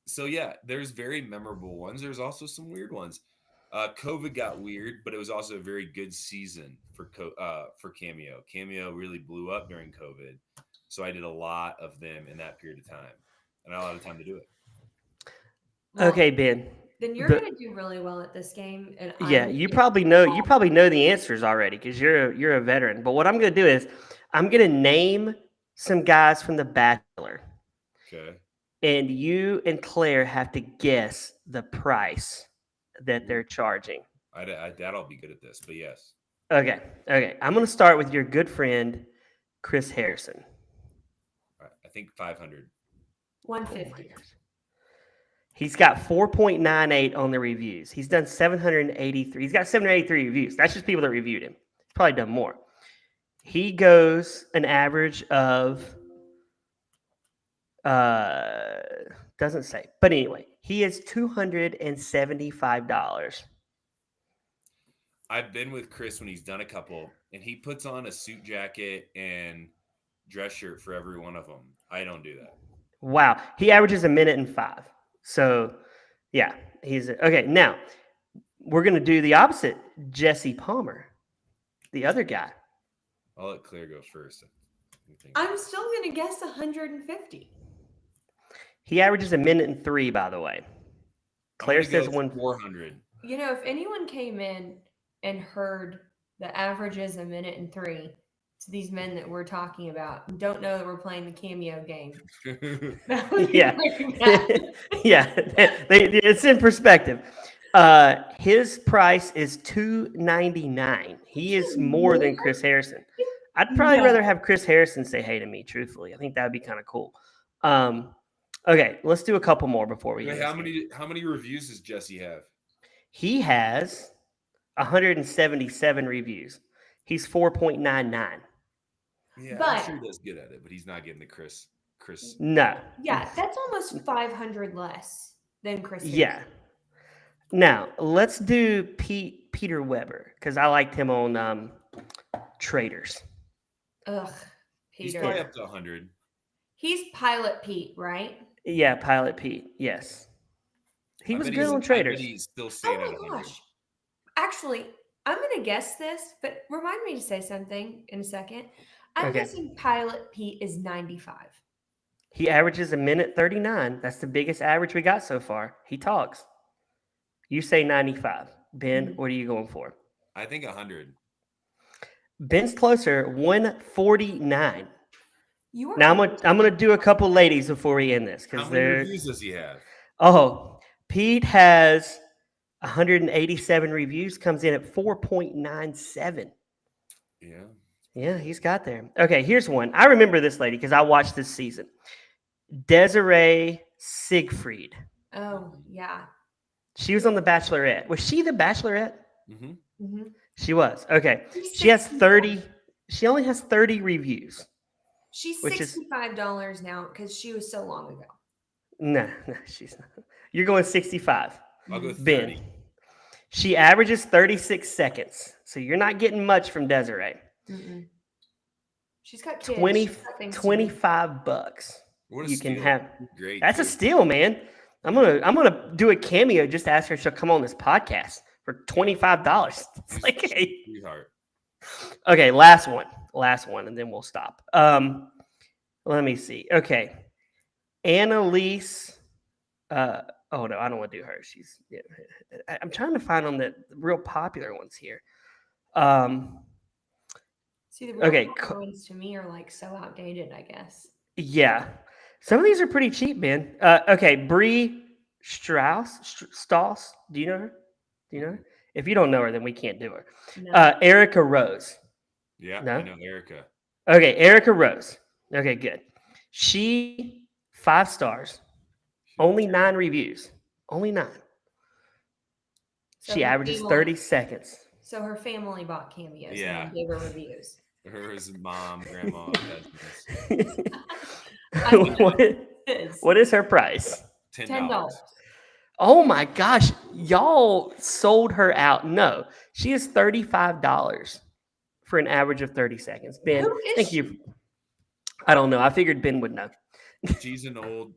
[SPEAKER 3] So yeah, there's very memorable ones. There's also some weird ones. COVID got weird, but it was also a very good season for Cameo. Cameo really blew up during COVID, so I did a lot of them in that period of time, and I had a lot of time to do it.
[SPEAKER 2] Well,
[SPEAKER 1] Okay, Ben.
[SPEAKER 2] then you're
[SPEAKER 1] But
[SPEAKER 2] gonna do really well at this game, and
[SPEAKER 1] yeah,
[SPEAKER 2] I'm
[SPEAKER 1] you
[SPEAKER 2] gonna
[SPEAKER 1] probably know the answers already because you're a veteran. But what I'm gonna do is I'm gonna name some guys from The Bachelor,
[SPEAKER 3] Okay.
[SPEAKER 1] and you and Claire have to guess the price that they're charging.
[SPEAKER 3] I doubt I'll be good at this, but yes.
[SPEAKER 1] Okay, okay. I'm gonna start with your good friend Chris Harrison.
[SPEAKER 3] All right, I think 500.
[SPEAKER 1] Oh my
[SPEAKER 2] 150.
[SPEAKER 1] gosh. He's got 4.98 on the reviews. He's done 783. He's got 783 reviews. That's just people that reviewed him. He's probably done more. He goes an average of doesn't say. But anyway, he is $275.
[SPEAKER 3] I've been with Chris when he's done a couple, and he puts on a suit jacket and dress shirt for every one of them. I don't do that.
[SPEAKER 1] Wow. He averages a minute and 5. So yeah, he's okay. Now we're gonna do the opposite. Jesse Palmer, the other guy.
[SPEAKER 3] I'll let Claire go first.
[SPEAKER 2] I'm still gonna guess 150.
[SPEAKER 1] He averages a minute and 3, by the way. Claire says
[SPEAKER 3] 400.
[SPEAKER 2] You know, if anyone came in and heard the average is a minute and 3, to these men that we're talking about and don't know that we're playing the cameo game.
[SPEAKER 1] Yeah. Yeah. It's in perspective. His price is $2.99. He is more than Chris Harrison. I'd probably rather have Chris Harrison say hey to me, truthfully. I think that would be kind of cool. Okay, let's do a couple more before we
[SPEAKER 3] Wait,
[SPEAKER 1] end.
[SPEAKER 3] how many reviews does Jesse have?
[SPEAKER 1] He has 177 reviews. He's 4.99.
[SPEAKER 3] Yeah,
[SPEAKER 2] But-
[SPEAKER 3] I'm sure he does good at it, but he's not getting the Chris.
[SPEAKER 1] No.
[SPEAKER 2] Yeah, that's almost 500 less than Chris.
[SPEAKER 1] Yeah. Now let's do Peter Weber because I liked him on Traders.
[SPEAKER 2] Ugh,
[SPEAKER 3] He's
[SPEAKER 2] Peter.
[SPEAKER 3] probably up to 100.
[SPEAKER 2] He's Pilot Pete, right?
[SPEAKER 1] Yeah, Pilot Pete. Yes, he
[SPEAKER 3] I
[SPEAKER 1] was
[SPEAKER 3] bet
[SPEAKER 1] good
[SPEAKER 3] he's-
[SPEAKER 1] on
[SPEAKER 3] I
[SPEAKER 1] Traders.
[SPEAKER 3] bet he's still
[SPEAKER 2] Oh
[SPEAKER 3] staying
[SPEAKER 2] my
[SPEAKER 3] at 100.
[SPEAKER 2] gosh. Actually, I'm going to guess this, but remind me to say something in a second. I'm
[SPEAKER 1] Okay.
[SPEAKER 2] guessing Pilot Pete is 95.
[SPEAKER 1] He averages a minute 39. That's the biggest average we got so far. He talks. You say 95. Ben,
[SPEAKER 2] Mhm.
[SPEAKER 1] what are you going for?
[SPEAKER 3] I think 100.
[SPEAKER 1] Ben's closer, 149.
[SPEAKER 2] You are
[SPEAKER 1] Now I'm gonna do a couple ladies before we end this
[SPEAKER 3] How
[SPEAKER 1] because
[SPEAKER 3] many
[SPEAKER 1] they're
[SPEAKER 3] reviews does he have?
[SPEAKER 1] Pete has 187 reviews, comes in at 4.97.
[SPEAKER 3] Yeah.
[SPEAKER 1] Yeah, he's got there. Okay, here's one. I remember this lady because I watched this season. Desiree Siegfried.
[SPEAKER 2] Oh, yeah.
[SPEAKER 1] She was on The Bachelorette. Was she The Bachelorette?
[SPEAKER 3] Mm-hmm.
[SPEAKER 2] Mm-hmm.
[SPEAKER 1] She was. Okay. She has 30. She only has 30 reviews.
[SPEAKER 2] She's
[SPEAKER 1] Which is-
[SPEAKER 2] $65 now because she was so long ago.
[SPEAKER 1] No, she's not. You're going 65.
[SPEAKER 3] I'll go 30.
[SPEAKER 1] Ben. She averages 36 seconds. So you're not getting much from Desiree.
[SPEAKER 2] Mm-mm. She's got kids.
[SPEAKER 1] 20,
[SPEAKER 2] She's got things to do.
[SPEAKER 1] $25.
[SPEAKER 3] What a
[SPEAKER 1] You can
[SPEAKER 3] steal.
[SPEAKER 1] have.
[SPEAKER 3] Great.
[SPEAKER 1] That's a
[SPEAKER 3] too.
[SPEAKER 1] steal, man. I'm gonna do a cameo. Just to ask her if she'll come on this podcast for $25. It's
[SPEAKER 3] He's
[SPEAKER 1] like,
[SPEAKER 3] a
[SPEAKER 1] hey.
[SPEAKER 3] sweetheart.
[SPEAKER 1] Okay, last one, and then we'll stop. Let me see. Okay, Annalise. Oh no, I don't want to do her. She's. Yeah, I'm trying to find on the real popular ones here.
[SPEAKER 2] See, the real
[SPEAKER 1] Okay,
[SPEAKER 2] popular ones to me are like so outdated, I guess.
[SPEAKER 1] Yeah, some of these are pretty cheap, man. Okay, Bree Stoss. Do you know her? Do you know her? If you don't know her, then we can't do her.
[SPEAKER 2] No.
[SPEAKER 1] Erica Rose.
[SPEAKER 3] Yeah,
[SPEAKER 1] No?
[SPEAKER 3] I know Erica.
[SPEAKER 1] Okay, Erica Rose. Okay, good. She 5 stars. Only 9 reviews. Only 9.
[SPEAKER 2] So
[SPEAKER 1] She
[SPEAKER 2] her
[SPEAKER 1] averages
[SPEAKER 2] family-
[SPEAKER 1] 30 seconds.
[SPEAKER 2] So her family bought cameos
[SPEAKER 3] Yeah.
[SPEAKER 2] and gave her reviews.
[SPEAKER 3] Hers mom, grandma, cousins.
[SPEAKER 1] what is her price?
[SPEAKER 3] $10.
[SPEAKER 1] Oh my gosh, y'all sold her out. No, she is $35 for an average of 30 seconds. Ben,
[SPEAKER 2] Who is
[SPEAKER 1] thank
[SPEAKER 2] she?
[SPEAKER 1] you. I don't know. I figured Ben would know.
[SPEAKER 3] She's an old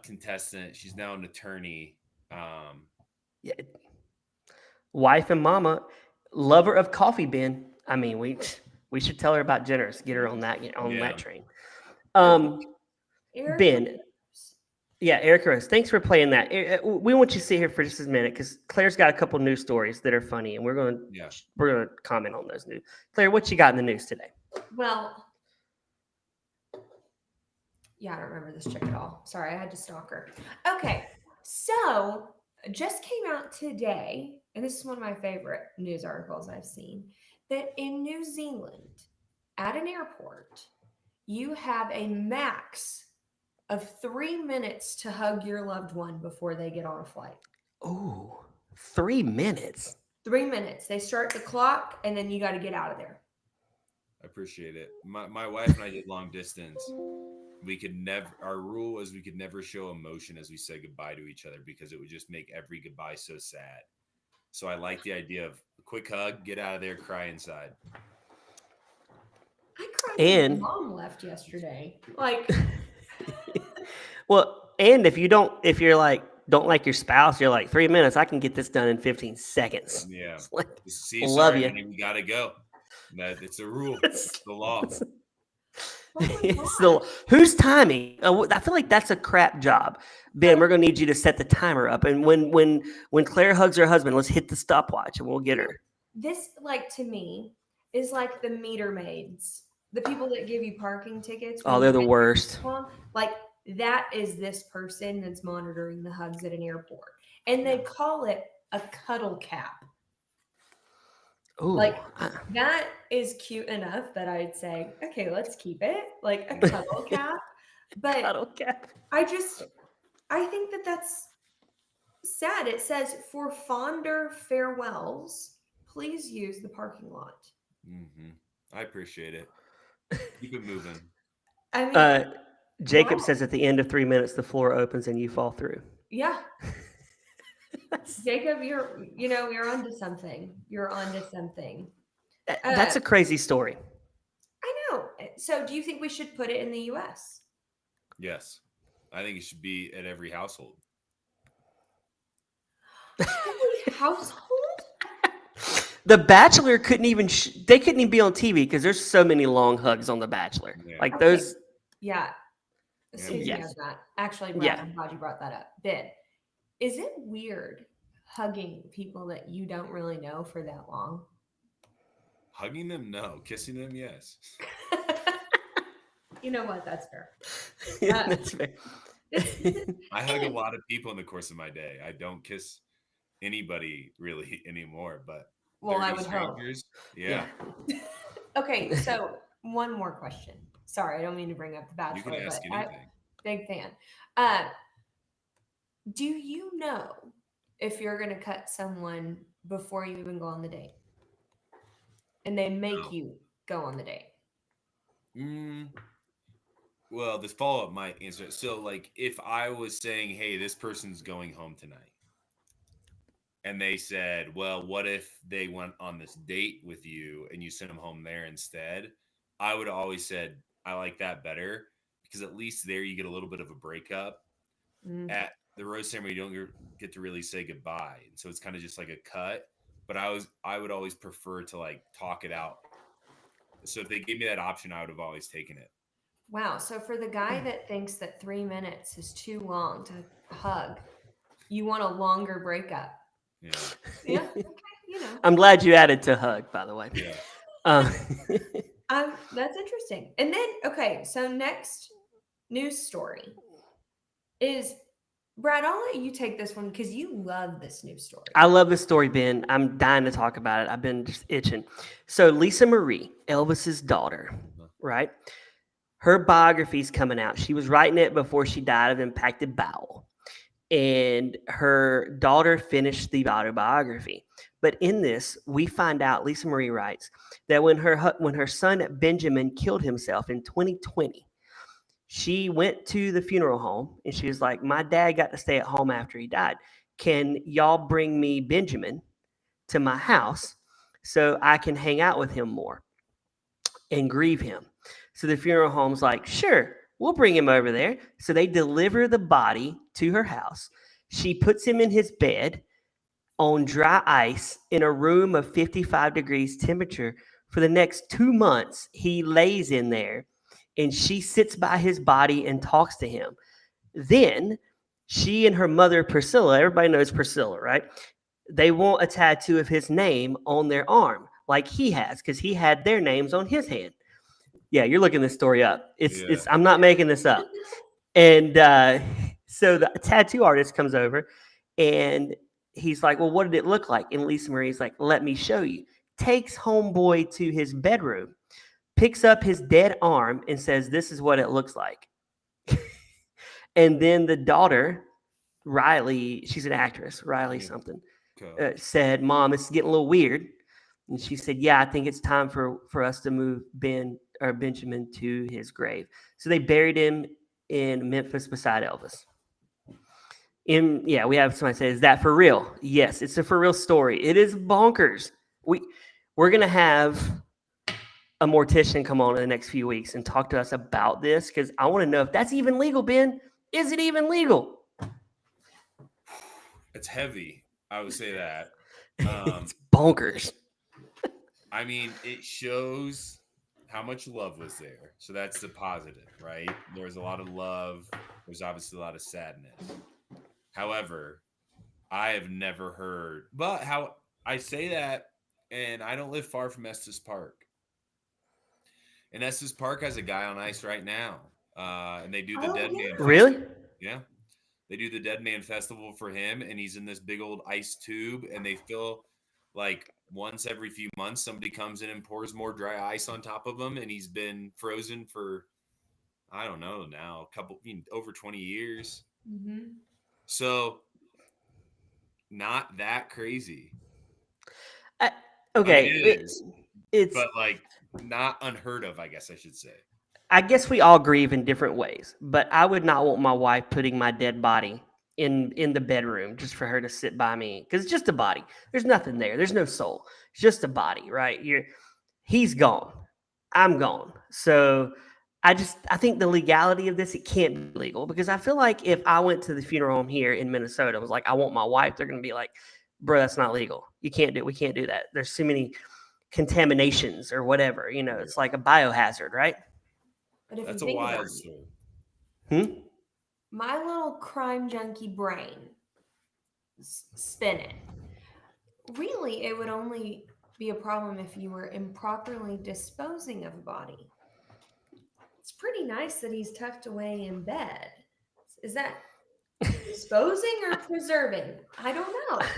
[SPEAKER 3] contestant. She's now an attorney.
[SPEAKER 1] Yeah. Wife and mama, lover of coffee, Ben. I mean, we should tell her about Generous. Get her on that
[SPEAKER 3] Yeah.
[SPEAKER 1] that train.
[SPEAKER 2] Erica
[SPEAKER 1] Ben.
[SPEAKER 2] Rose.
[SPEAKER 1] Yeah, Erica Rose, thanks for playing that. We want you to sit here for just a minute because Claire's got a couple news stories that are funny, and we're gonna comment on those news. Claire, what you got in the news today?
[SPEAKER 2] Well, yeah, I don't remember this chick at all. Sorry, I had to stalk her. Okay, so just came out today, and this is one of my favorite news articles I've seen, that in New Zealand, at an airport, you have a max of 3 minutes to hug your loved one before they get on a flight.
[SPEAKER 1] Oh, 3 minutes.
[SPEAKER 2] 3 minutes. They start the clock, and then you got to get out of there.
[SPEAKER 3] I appreciate it. My wife and I did long distance. We could never. Our rule was we could never show emotion as we said goodbye to each other because it would just make every goodbye so sad. So I like the idea of a quick hug, get out of there, cry inside.
[SPEAKER 2] I cried
[SPEAKER 1] And-
[SPEAKER 2] when my mom left yesterday. Like,
[SPEAKER 1] Well, and if you're like don't like your spouse, you're like 3 minutes. I can get this done in 15 seconds.
[SPEAKER 3] Yeah.
[SPEAKER 1] It's like,
[SPEAKER 3] See,
[SPEAKER 1] Love
[SPEAKER 3] sorry,
[SPEAKER 1] you.
[SPEAKER 3] honey, we gotta go. It's a rule. It's the law.
[SPEAKER 2] oh my
[SPEAKER 1] it's
[SPEAKER 2] God.
[SPEAKER 1] who's timing? I feel like that's a crap job. Ben, we're gonna need you to set the timer up, and when Claire hugs her husband, let's hit the stopwatch and we'll get her.
[SPEAKER 2] This, like, to me, is like the meter maids, the people that give you parking tickets when
[SPEAKER 1] Oh,
[SPEAKER 2] you
[SPEAKER 1] they're the
[SPEAKER 2] get
[SPEAKER 1] worst.
[SPEAKER 2] long. Like that is this person that's monitoring the hugs at an airport, and they call it a cuddle cap.
[SPEAKER 1] Ooh,
[SPEAKER 2] Like that is cute enough that I'd say, okay, let's keep it like a cuddle cap. But
[SPEAKER 1] cuddle cap.
[SPEAKER 2] I just, I think that that's sad. It says for fonder farewells, please use the parking lot.
[SPEAKER 3] Mm-hmm. I appreciate it. Keep it moving.
[SPEAKER 2] I mean,
[SPEAKER 1] Uh, Jacob
[SPEAKER 2] wow.
[SPEAKER 1] says at the end of 3 minutes, the floor opens and you fall through.
[SPEAKER 2] Yeah. Jacob, you're onto something. You're onto something.
[SPEAKER 1] That's a crazy story.
[SPEAKER 2] I know. So do you think we should put it in the US?
[SPEAKER 3] Yes. I think it should be at every household.
[SPEAKER 2] Every household?
[SPEAKER 1] The Bachelor couldn't even they couldn't even be on TV because there's so many long hugs on The Bachelor.
[SPEAKER 3] Yeah.
[SPEAKER 1] Like
[SPEAKER 2] Okay.
[SPEAKER 1] those.
[SPEAKER 2] Yeah.
[SPEAKER 3] Yeah,
[SPEAKER 2] Excuse
[SPEAKER 1] Yes.
[SPEAKER 2] me of that. Actually, Brad,
[SPEAKER 1] Yeah.
[SPEAKER 2] I'm glad you brought that up. Ben, is it weird hugging people that you don't really know for that long?
[SPEAKER 3] Hugging them, no. Kissing them, yes.
[SPEAKER 2] You know what? That's fair.
[SPEAKER 1] That's fair.
[SPEAKER 3] I hug a lot of people in the course of my day. I don't kiss anybody really anymore, but
[SPEAKER 2] Well, I
[SPEAKER 3] 30
[SPEAKER 2] would hope.
[SPEAKER 3] strangers, yeah.
[SPEAKER 2] Okay, so one more question. Sorry, I don't mean to bring up The
[SPEAKER 3] You can
[SPEAKER 2] Bachelor,
[SPEAKER 3] ask
[SPEAKER 2] but
[SPEAKER 3] anything.
[SPEAKER 2] big fan. Uh, do you know if you're going to cut someone before you even go on the date? And they make
[SPEAKER 3] No.
[SPEAKER 2] you go on the date?
[SPEAKER 3] Mm, well, this follow up might answer it. So, like, if I was saying, hey, this person's going home tonight, and they said, well, what if they went on this date with you and you sent them home there instead? I would have always said, I like that better because at least there you get a little bit of a breakup.
[SPEAKER 2] Mm.
[SPEAKER 3] At the rose ceremony, you don't get to really say goodbye. And so it's kind of just like a cut. But I would always prefer to like talk it out. So if they gave me that option, I would have always taken it.
[SPEAKER 2] Wow. So for the guy that thinks that 3 minutes is too long to hug, you want a longer breakup.
[SPEAKER 3] Yeah.
[SPEAKER 2] Yeah. Okay.
[SPEAKER 1] I'm glad you added to hug, by the way.
[SPEAKER 3] Yeah.
[SPEAKER 2] That's interesting. And then, okay, so next news story is Brad. I'll let you take this one because you love this news story.
[SPEAKER 1] I love this story, Ben. I'm dying to talk about it. I've been just itching. So Lisa Marie, Elvis's daughter, right? Her biography's coming out. She was writing it before she died of impacted bowel. And her daughter finished the autobiography. But in this, we find out, Lisa Marie writes, that when her son Benjamin killed himself in 2020, she went to the funeral home and she was like, my dad got to stay at home after he died. Can y'all bring me Benjamin to my house so I can hang out with him more and grieve him? So the funeral home's like, sure, we'll bring him over there. So they deliver the body to her house. She puts him in his bed on dry ice in a room of 55 degrees temperature for the next 2 months. He lays in there and she sits by his body and talks to him. Then she and her mother, Priscilla, everybody knows Priscilla, right? They want a tattoo of his name on their arm like he has because he had their names on his hand. Yeah, you're looking this story up. It's I'm not making this up. And so the tattoo artist comes over and he's like, well, what did it look like? And Lisa Marie's like, let me show you. Takes homeboy to his bedroom, picks up his dead arm and says, this is what it looks like. And then the daughter, Riley, she's an actress, Riley something, said, Mom, this is getting a little weird. And she said, yeah, I think it's time for us to move Benjamin to his grave. So they buried him in Memphis beside Elvis. We have somebody say, is that for real? Yes, it's a for real story. It is bonkers. We're gonna have a mortician come on in the next few weeks and talk to us about this because I want to know if that's even legal, Ben. Is it even legal?
[SPEAKER 3] It's heavy. I would say that.
[SPEAKER 1] It's bonkers.
[SPEAKER 3] I mean, it shows how much love was there. So that's the positive, right? There was a lot of love. There's obviously a lot of sadness. However, I have never heard, but how I say that, and I don't live far from Estes Park. And Estes Park has a guy on ice right now, and they do the
[SPEAKER 2] Oh
[SPEAKER 3] Dead Man
[SPEAKER 2] yeah.
[SPEAKER 1] Really?
[SPEAKER 3] Festival. Yeah, they do the Dead Man Festival for him, and he's in this big old ice tube, and they fill like once every few months somebody comes in and pours more dry ice on top of him, and he's been frozen for I don't know now a couple over 20 years.
[SPEAKER 2] Mm-hmm.
[SPEAKER 3] So not that crazy.
[SPEAKER 1] I,
[SPEAKER 3] I mean,
[SPEAKER 1] okay,
[SPEAKER 3] it is,
[SPEAKER 1] it's.
[SPEAKER 3] but like not unheard of, I guess I should say.
[SPEAKER 1] I guess we all grieve in different ways, but I would not want my wife putting my dead body in the bedroom just for her to sit by me because it's just a body. There's nothing there. There's no soul. It's just a body, right? He's gone. I'm gone. So I think the legality of this, it can't be legal because I feel like if I went to the funeral home here in Minnesota, was like, I want my wife, they're gonna be like, bro, that's not legal. We can't do that. There's too many contaminations or whatever. It's like a biohazard, right?
[SPEAKER 2] But if you
[SPEAKER 3] That's a
[SPEAKER 2] think about
[SPEAKER 3] wild
[SPEAKER 2] it,
[SPEAKER 3] story.
[SPEAKER 1] Hmm?
[SPEAKER 2] my little crime junkie brain spin it. Really, it would only be a problem if you were improperly disposing of a body. It's pretty nice that he's tucked away in bed. Is that disposing or preserving? I don't know.
[SPEAKER 1] I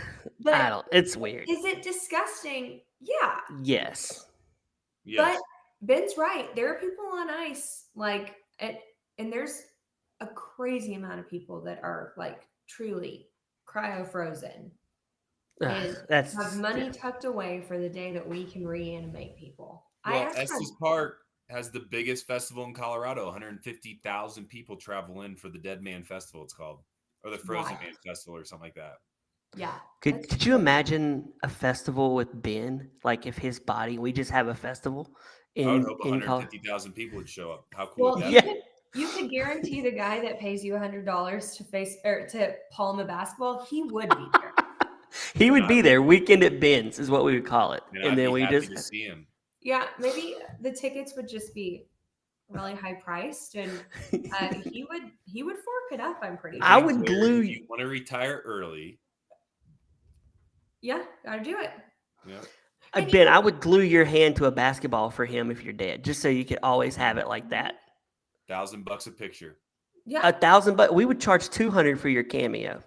[SPEAKER 2] But
[SPEAKER 1] don't. It's weird.
[SPEAKER 2] is it disgusting? Yeah.
[SPEAKER 1] Yes.
[SPEAKER 2] But
[SPEAKER 3] Yes.
[SPEAKER 2] Ben's right. There are people on ice, and there's a crazy amount of people that are like truly cryo frozen and have
[SPEAKER 1] That's
[SPEAKER 2] money
[SPEAKER 1] yeah.
[SPEAKER 2] tucked away for the day that we can reanimate people. I
[SPEAKER 3] Well,
[SPEAKER 2] asked my
[SPEAKER 3] Estes Park has the biggest festival in Colorado. 150,000 people travel in for the Dead Man Festival, it's called, or the Frozen
[SPEAKER 2] why.
[SPEAKER 3] Man Festival, or something like that.
[SPEAKER 2] Yeah,
[SPEAKER 1] Could
[SPEAKER 2] that's
[SPEAKER 1] could you
[SPEAKER 2] crazy.
[SPEAKER 1] imagine a festival with Ben? Like if his body, we just have a festival
[SPEAKER 3] I would
[SPEAKER 1] in
[SPEAKER 3] hope
[SPEAKER 1] in Colorado.
[SPEAKER 3] 150,000 people would show up. How cool would
[SPEAKER 2] Well,
[SPEAKER 3] that
[SPEAKER 2] you
[SPEAKER 1] Yeah,
[SPEAKER 2] could you could guarantee the guy that pays you $100 to face or to palm a basketball, he would be there.
[SPEAKER 1] he
[SPEAKER 3] be?
[SPEAKER 1] would be there. Weekend at Ben's is what we would call it,
[SPEAKER 3] And
[SPEAKER 1] and
[SPEAKER 3] I'd
[SPEAKER 1] then
[SPEAKER 3] be
[SPEAKER 1] we
[SPEAKER 3] happy
[SPEAKER 1] just
[SPEAKER 3] to see him.
[SPEAKER 2] Yeah, maybe the tickets would just be really high priced, and he would fork it up. I'm pretty
[SPEAKER 1] I
[SPEAKER 2] sure.
[SPEAKER 3] Again,
[SPEAKER 1] would
[SPEAKER 3] Claire, if
[SPEAKER 1] glue.
[SPEAKER 3] you want to retire early,
[SPEAKER 2] Yeah, gotta do it.
[SPEAKER 3] yeah,
[SPEAKER 2] And
[SPEAKER 1] Ben, I would glue your hand to a basketball for him if you're dead, just so you could always have it like that.
[SPEAKER 3] $1,000 a picture,
[SPEAKER 2] yeah,
[SPEAKER 1] 1,000, but we would charge 200 for your cameo.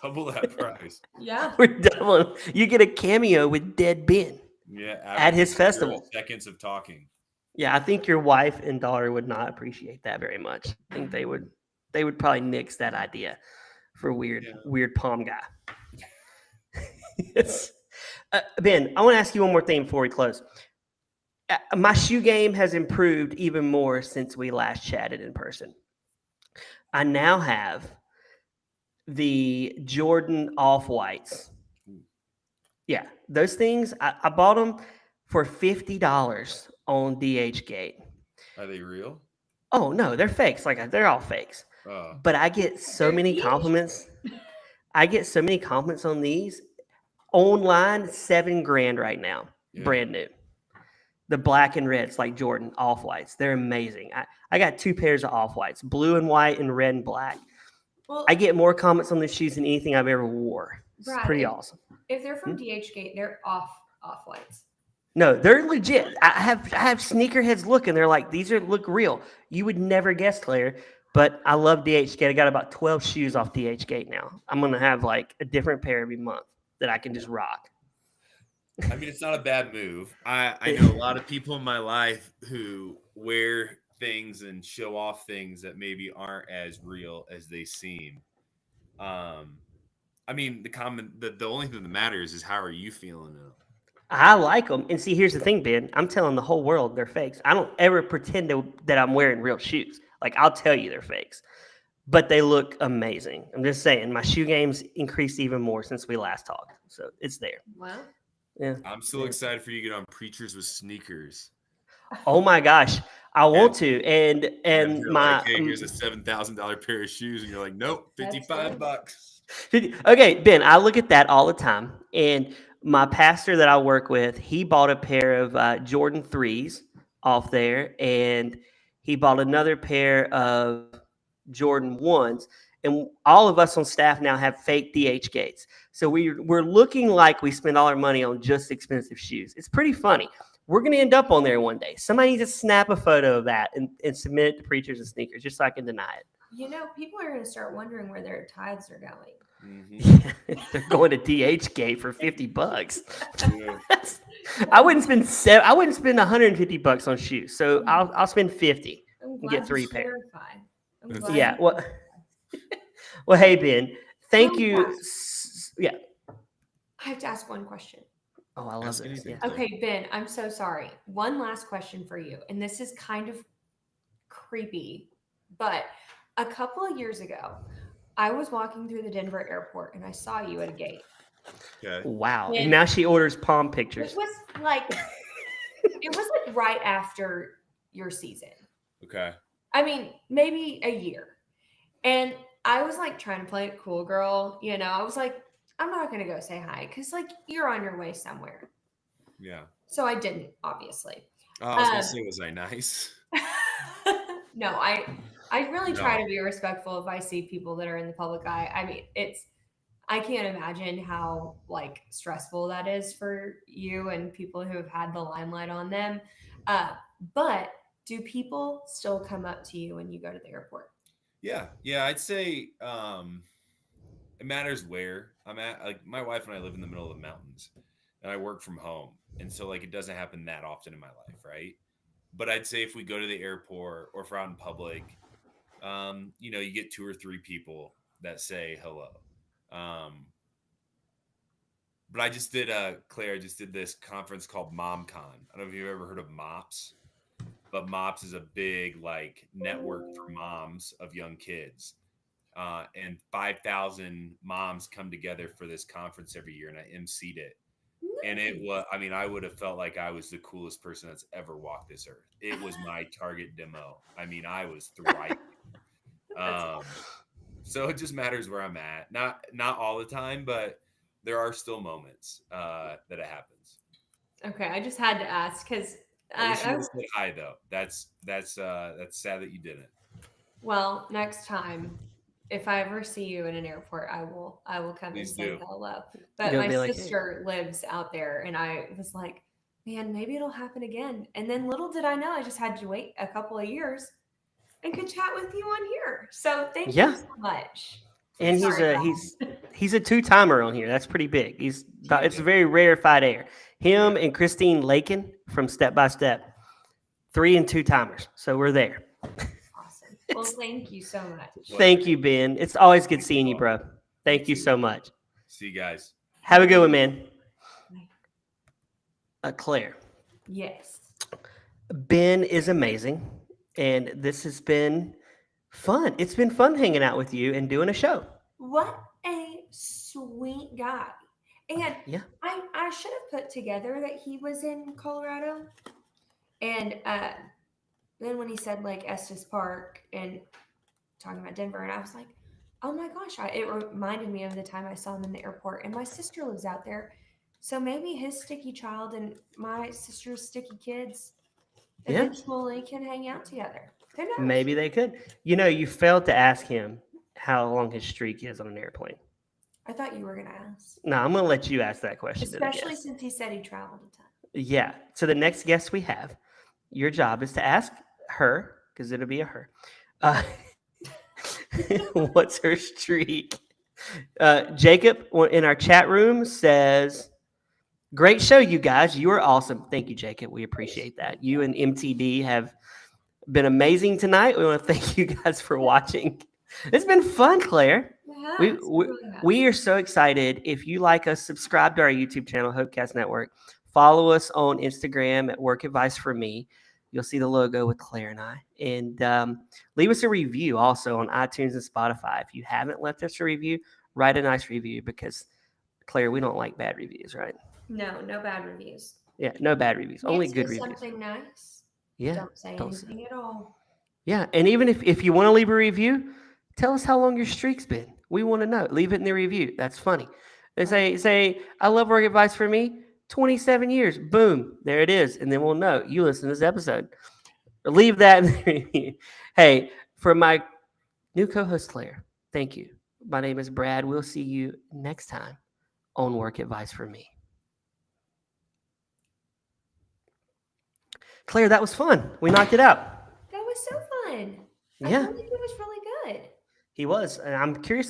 [SPEAKER 3] double that price.
[SPEAKER 2] yeah.
[SPEAKER 1] We're doubling. You get a cameo with dead Ben
[SPEAKER 3] Yeah,
[SPEAKER 1] at his
[SPEAKER 3] after 30
[SPEAKER 1] festival.
[SPEAKER 3] seconds of talking.
[SPEAKER 1] Yeah, I think your wife and daughter would not appreciate that very much. I think they would probably nix that idea for
[SPEAKER 3] Yeah.
[SPEAKER 1] weird palm guy. Yes. Ben, I want to ask you one more thing before we close. My shoe game has improved even more since we last chatted in person. I now have the Jordan off whites. Yeah, those things I bought them for $50 on DH Gate.
[SPEAKER 3] Are they real?
[SPEAKER 1] Oh no, they're fakes. Like they're all fakes. But I get so
[SPEAKER 2] They're
[SPEAKER 1] many
[SPEAKER 2] huge.
[SPEAKER 1] compliments. I get so many compliments on these online. $7,000 right now,
[SPEAKER 3] Yeah.
[SPEAKER 1] brand new. The black and reds like Jordan off whites. They're amazing. I got two pairs of off whites, blue and white and red and black.
[SPEAKER 2] Well,
[SPEAKER 1] I get more comments on the shoes than anything I've ever wore. It's
[SPEAKER 2] Brad,
[SPEAKER 1] pretty
[SPEAKER 2] if,
[SPEAKER 1] awesome.
[SPEAKER 2] if they're from DH Gate, they're off whites.
[SPEAKER 1] No, they're legit. I have sneakerheads look and they're like, these look real. You would never guess, Claire. But I love DH Gate. I got about 12 shoes off DH Gate now. I'm gonna have like a different pair every month that I can just rock.
[SPEAKER 3] I mean, it's not a bad move. I know a lot of people in my life who wear things and show off things that maybe aren't as real as they seem. I mean, the only thing that matters is how are you feeling now?
[SPEAKER 1] I like them. And see, here's the thing, Ben. I'm telling the whole world they're fakes. I don't ever pretend that I'm wearing real shoes. Like, I'll tell you they're fakes. But they look amazing. I'm just saying, my shoe game's increased even more since we last talked. So it's there.
[SPEAKER 2] Well,
[SPEAKER 1] Yeah.
[SPEAKER 3] I'm so excited for you to get on Preachers with Sneakers.
[SPEAKER 1] Oh my gosh. I want to. And
[SPEAKER 3] And they're
[SPEAKER 1] my
[SPEAKER 3] like, hey, here's a $7,000 pair of shoes, and you're like, nope,
[SPEAKER 2] That's
[SPEAKER 3] $55.
[SPEAKER 1] okay, Ben, I look at that all the time. And my pastor that I work with, he bought a pair of Jordan 3s off there. And he bought another pair of Jordan 1s. And all of us on staff now have fake DH Gates. So we're looking like we spend all our money on just expensive shoes. It's pretty funny. We're going to end up on there one day. Somebody needs to snap a photo of that and submit it to Preachers and Sneakers just so I can deny it.
[SPEAKER 2] People are going to start wondering where their tithes are going.
[SPEAKER 1] They're going to DH Gate for $50.
[SPEAKER 3] Yeah.
[SPEAKER 1] I wouldn't spend $150 on shoes, so I'll spend 50
[SPEAKER 2] I'm
[SPEAKER 1] and
[SPEAKER 2] glad
[SPEAKER 1] get
[SPEAKER 2] you
[SPEAKER 1] 3 pair.
[SPEAKER 2] clarified. I'm
[SPEAKER 3] That's-
[SPEAKER 2] glad
[SPEAKER 1] Yeah,
[SPEAKER 2] you
[SPEAKER 1] well,
[SPEAKER 2] clarified.
[SPEAKER 1] well, hey Ben, thank
[SPEAKER 2] Oh,
[SPEAKER 1] you.
[SPEAKER 2] yeah.
[SPEAKER 1] Yeah.
[SPEAKER 2] I have to ask one question.
[SPEAKER 1] Oh, I love
[SPEAKER 3] Ask
[SPEAKER 1] this.
[SPEAKER 3] anything,
[SPEAKER 1] Yeah.
[SPEAKER 3] Claire.
[SPEAKER 2] Okay, Ben, I'm so sorry. One last question for you. And this is kind of creepy, but a couple of years ago, I was walking through the Denver airport and I saw you at a gate.
[SPEAKER 3] Okay.
[SPEAKER 1] Wow.
[SPEAKER 2] And
[SPEAKER 1] And now she orders palm
[SPEAKER 2] It
[SPEAKER 1] pictures.
[SPEAKER 2] was like right after your season.
[SPEAKER 3] Okay.
[SPEAKER 2] I mean, maybe a year. And I was like trying to play it cool, girl. I was like, I'm not gonna go say hi because like you're on your way somewhere.
[SPEAKER 3] Yeah.
[SPEAKER 2] So I didn't, obviously.
[SPEAKER 3] Oh, I was gonna
[SPEAKER 2] Um,
[SPEAKER 3] say, was I nice?
[SPEAKER 2] No, I really try
[SPEAKER 3] No.
[SPEAKER 2] to be respectful if I see people that are in the public eye. I mean, I can't imagine how like stressful that is for you and people who have had the limelight on them. Uh, but do people still come up to you when you go to the airport?
[SPEAKER 3] Yeah. Yeah. I'd say it matters where I'm at. Like my wife and I live in the middle of the mountains, and I work from home, and so like it doesn't happen that often in my life, right? But I'd say if we go to the airport or if we're out in public, you get 2 or 3 people that say hello. Um, but I just did Claire, I just did this conference called MomCon. I don't know if you've ever heard of MOPS, but MOPS is a big like network for moms of young kids. And 5,000 moms come together for this conference every year, and I emceed it. And it was, I mean, I would have felt like I was the coolest person that's ever walked this earth. It was my target demo. I mean, I was thriving. Um, so it just matters where I'm at. Not all the time, but there are still moments that it happens.
[SPEAKER 2] Okay, I just had to ask because
[SPEAKER 3] I wish you would have said hi though. That's sad that you didn't.
[SPEAKER 2] well, next time if I ever see you in an airport, I will come
[SPEAKER 3] Please
[SPEAKER 2] and say
[SPEAKER 3] do.
[SPEAKER 2] hello. But
[SPEAKER 1] You'll
[SPEAKER 2] my
[SPEAKER 1] be like, "Hey."
[SPEAKER 2] sister lives out there, and I was like, man, maybe it'll happen again. And then little did I know, I just had to wait a couple of years and could chat with you on here. So thank you
[SPEAKER 1] Yeah.
[SPEAKER 2] so much.
[SPEAKER 1] And
[SPEAKER 2] Sorry, Bob.
[SPEAKER 1] he's a 2-timer on here. That's pretty big. It's a
[SPEAKER 3] Yeah.
[SPEAKER 1] very rarefied air. Him
[SPEAKER 3] Yeah.
[SPEAKER 1] and Christine Lakin from Step by Step, 3 and 2-timers. So we're there.
[SPEAKER 2] Awesome. Well, thank you so much.
[SPEAKER 3] Pleasure.
[SPEAKER 1] Thank you, Ben. It's always good seeing you, bro. Thank you
[SPEAKER 3] too.
[SPEAKER 1] so much.
[SPEAKER 3] See you guys.
[SPEAKER 1] Have a good one, man.
[SPEAKER 2] Bye.
[SPEAKER 1] Claire,
[SPEAKER 2] Yes.
[SPEAKER 1] Ben is amazing, and this has been fun. It's been fun hanging out with you and doing a show.
[SPEAKER 2] What a sweet guy. And
[SPEAKER 1] Yeah.
[SPEAKER 2] I should have put together that he was in Colorado. And then when he said like Estes Park and talking about Denver, and I was like, oh my gosh, it reminded me of the time I saw him in the airport. And my sister lives out there. So maybe his sticky child and my sister's sticky kids
[SPEAKER 1] Yeah.
[SPEAKER 2] eventually can hang out together. Who knows?
[SPEAKER 1] Maybe they could. You failed to ask him how long his streak is on an airplane.
[SPEAKER 2] I thought you were going to ask.
[SPEAKER 1] No, I'm going to let you ask that question.
[SPEAKER 2] Especially since he said he traveled a ton.
[SPEAKER 1] Yeah. So the next guest we have, your job is to ask her, because it'll be a her, what's her streak? Jacob in our chat room says, great show, you guys. You are awesome. Thank you, Jacob. We appreciate that. You and MTD have been amazing tonight. We want to thank you guys for watching. It's been fun, Claire.
[SPEAKER 2] Yeah,
[SPEAKER 1] We are so excited. If you like us, subscribe to our YouTube channel, Hopecast Network. Follow us on Instagram at Work Advice for Me. You'll see the logo with Claire and I. And leave us a review also on iTunes and Spotify. If you haven't left us a review, write a nice review because, Claire, we don't like bad reviews, right?
[SPEAKER 2] No bad reviews.
[SPEAKER 1] Yeah, no bad reviews.
[SPEAKER 2] Can't
[SPEAKER 1] Only
[SPEAKER 2] say
[SPEAKER 1] good reviews.
[SPEAKER 2] Something nice.
[SPEAKER 1] Yeah.
[SPEAKER 2] Don't say anything at all.
[SPEAKER 1] Yeah, and even if you want to leave a review, tell us how long your streak's been. We want to know. Leave it in the review. That's funny. They say, I love Work Advice for Me. 27 years. Boom. There it is. And then we'll know you listen to this episode. Leave that in the review. Hey, for my new co-host, Claire, thank you. My name is Brad. We'll see you next time on Work Advice for Me. Claire, that was fun. We knocked it out.
[SPEAKER 2] That was so fun. I
[SPEAKER 1] Yeah,
[SPEAKER 2] feel like it was really good.
[SPEAKER 1] he was. And I'm curious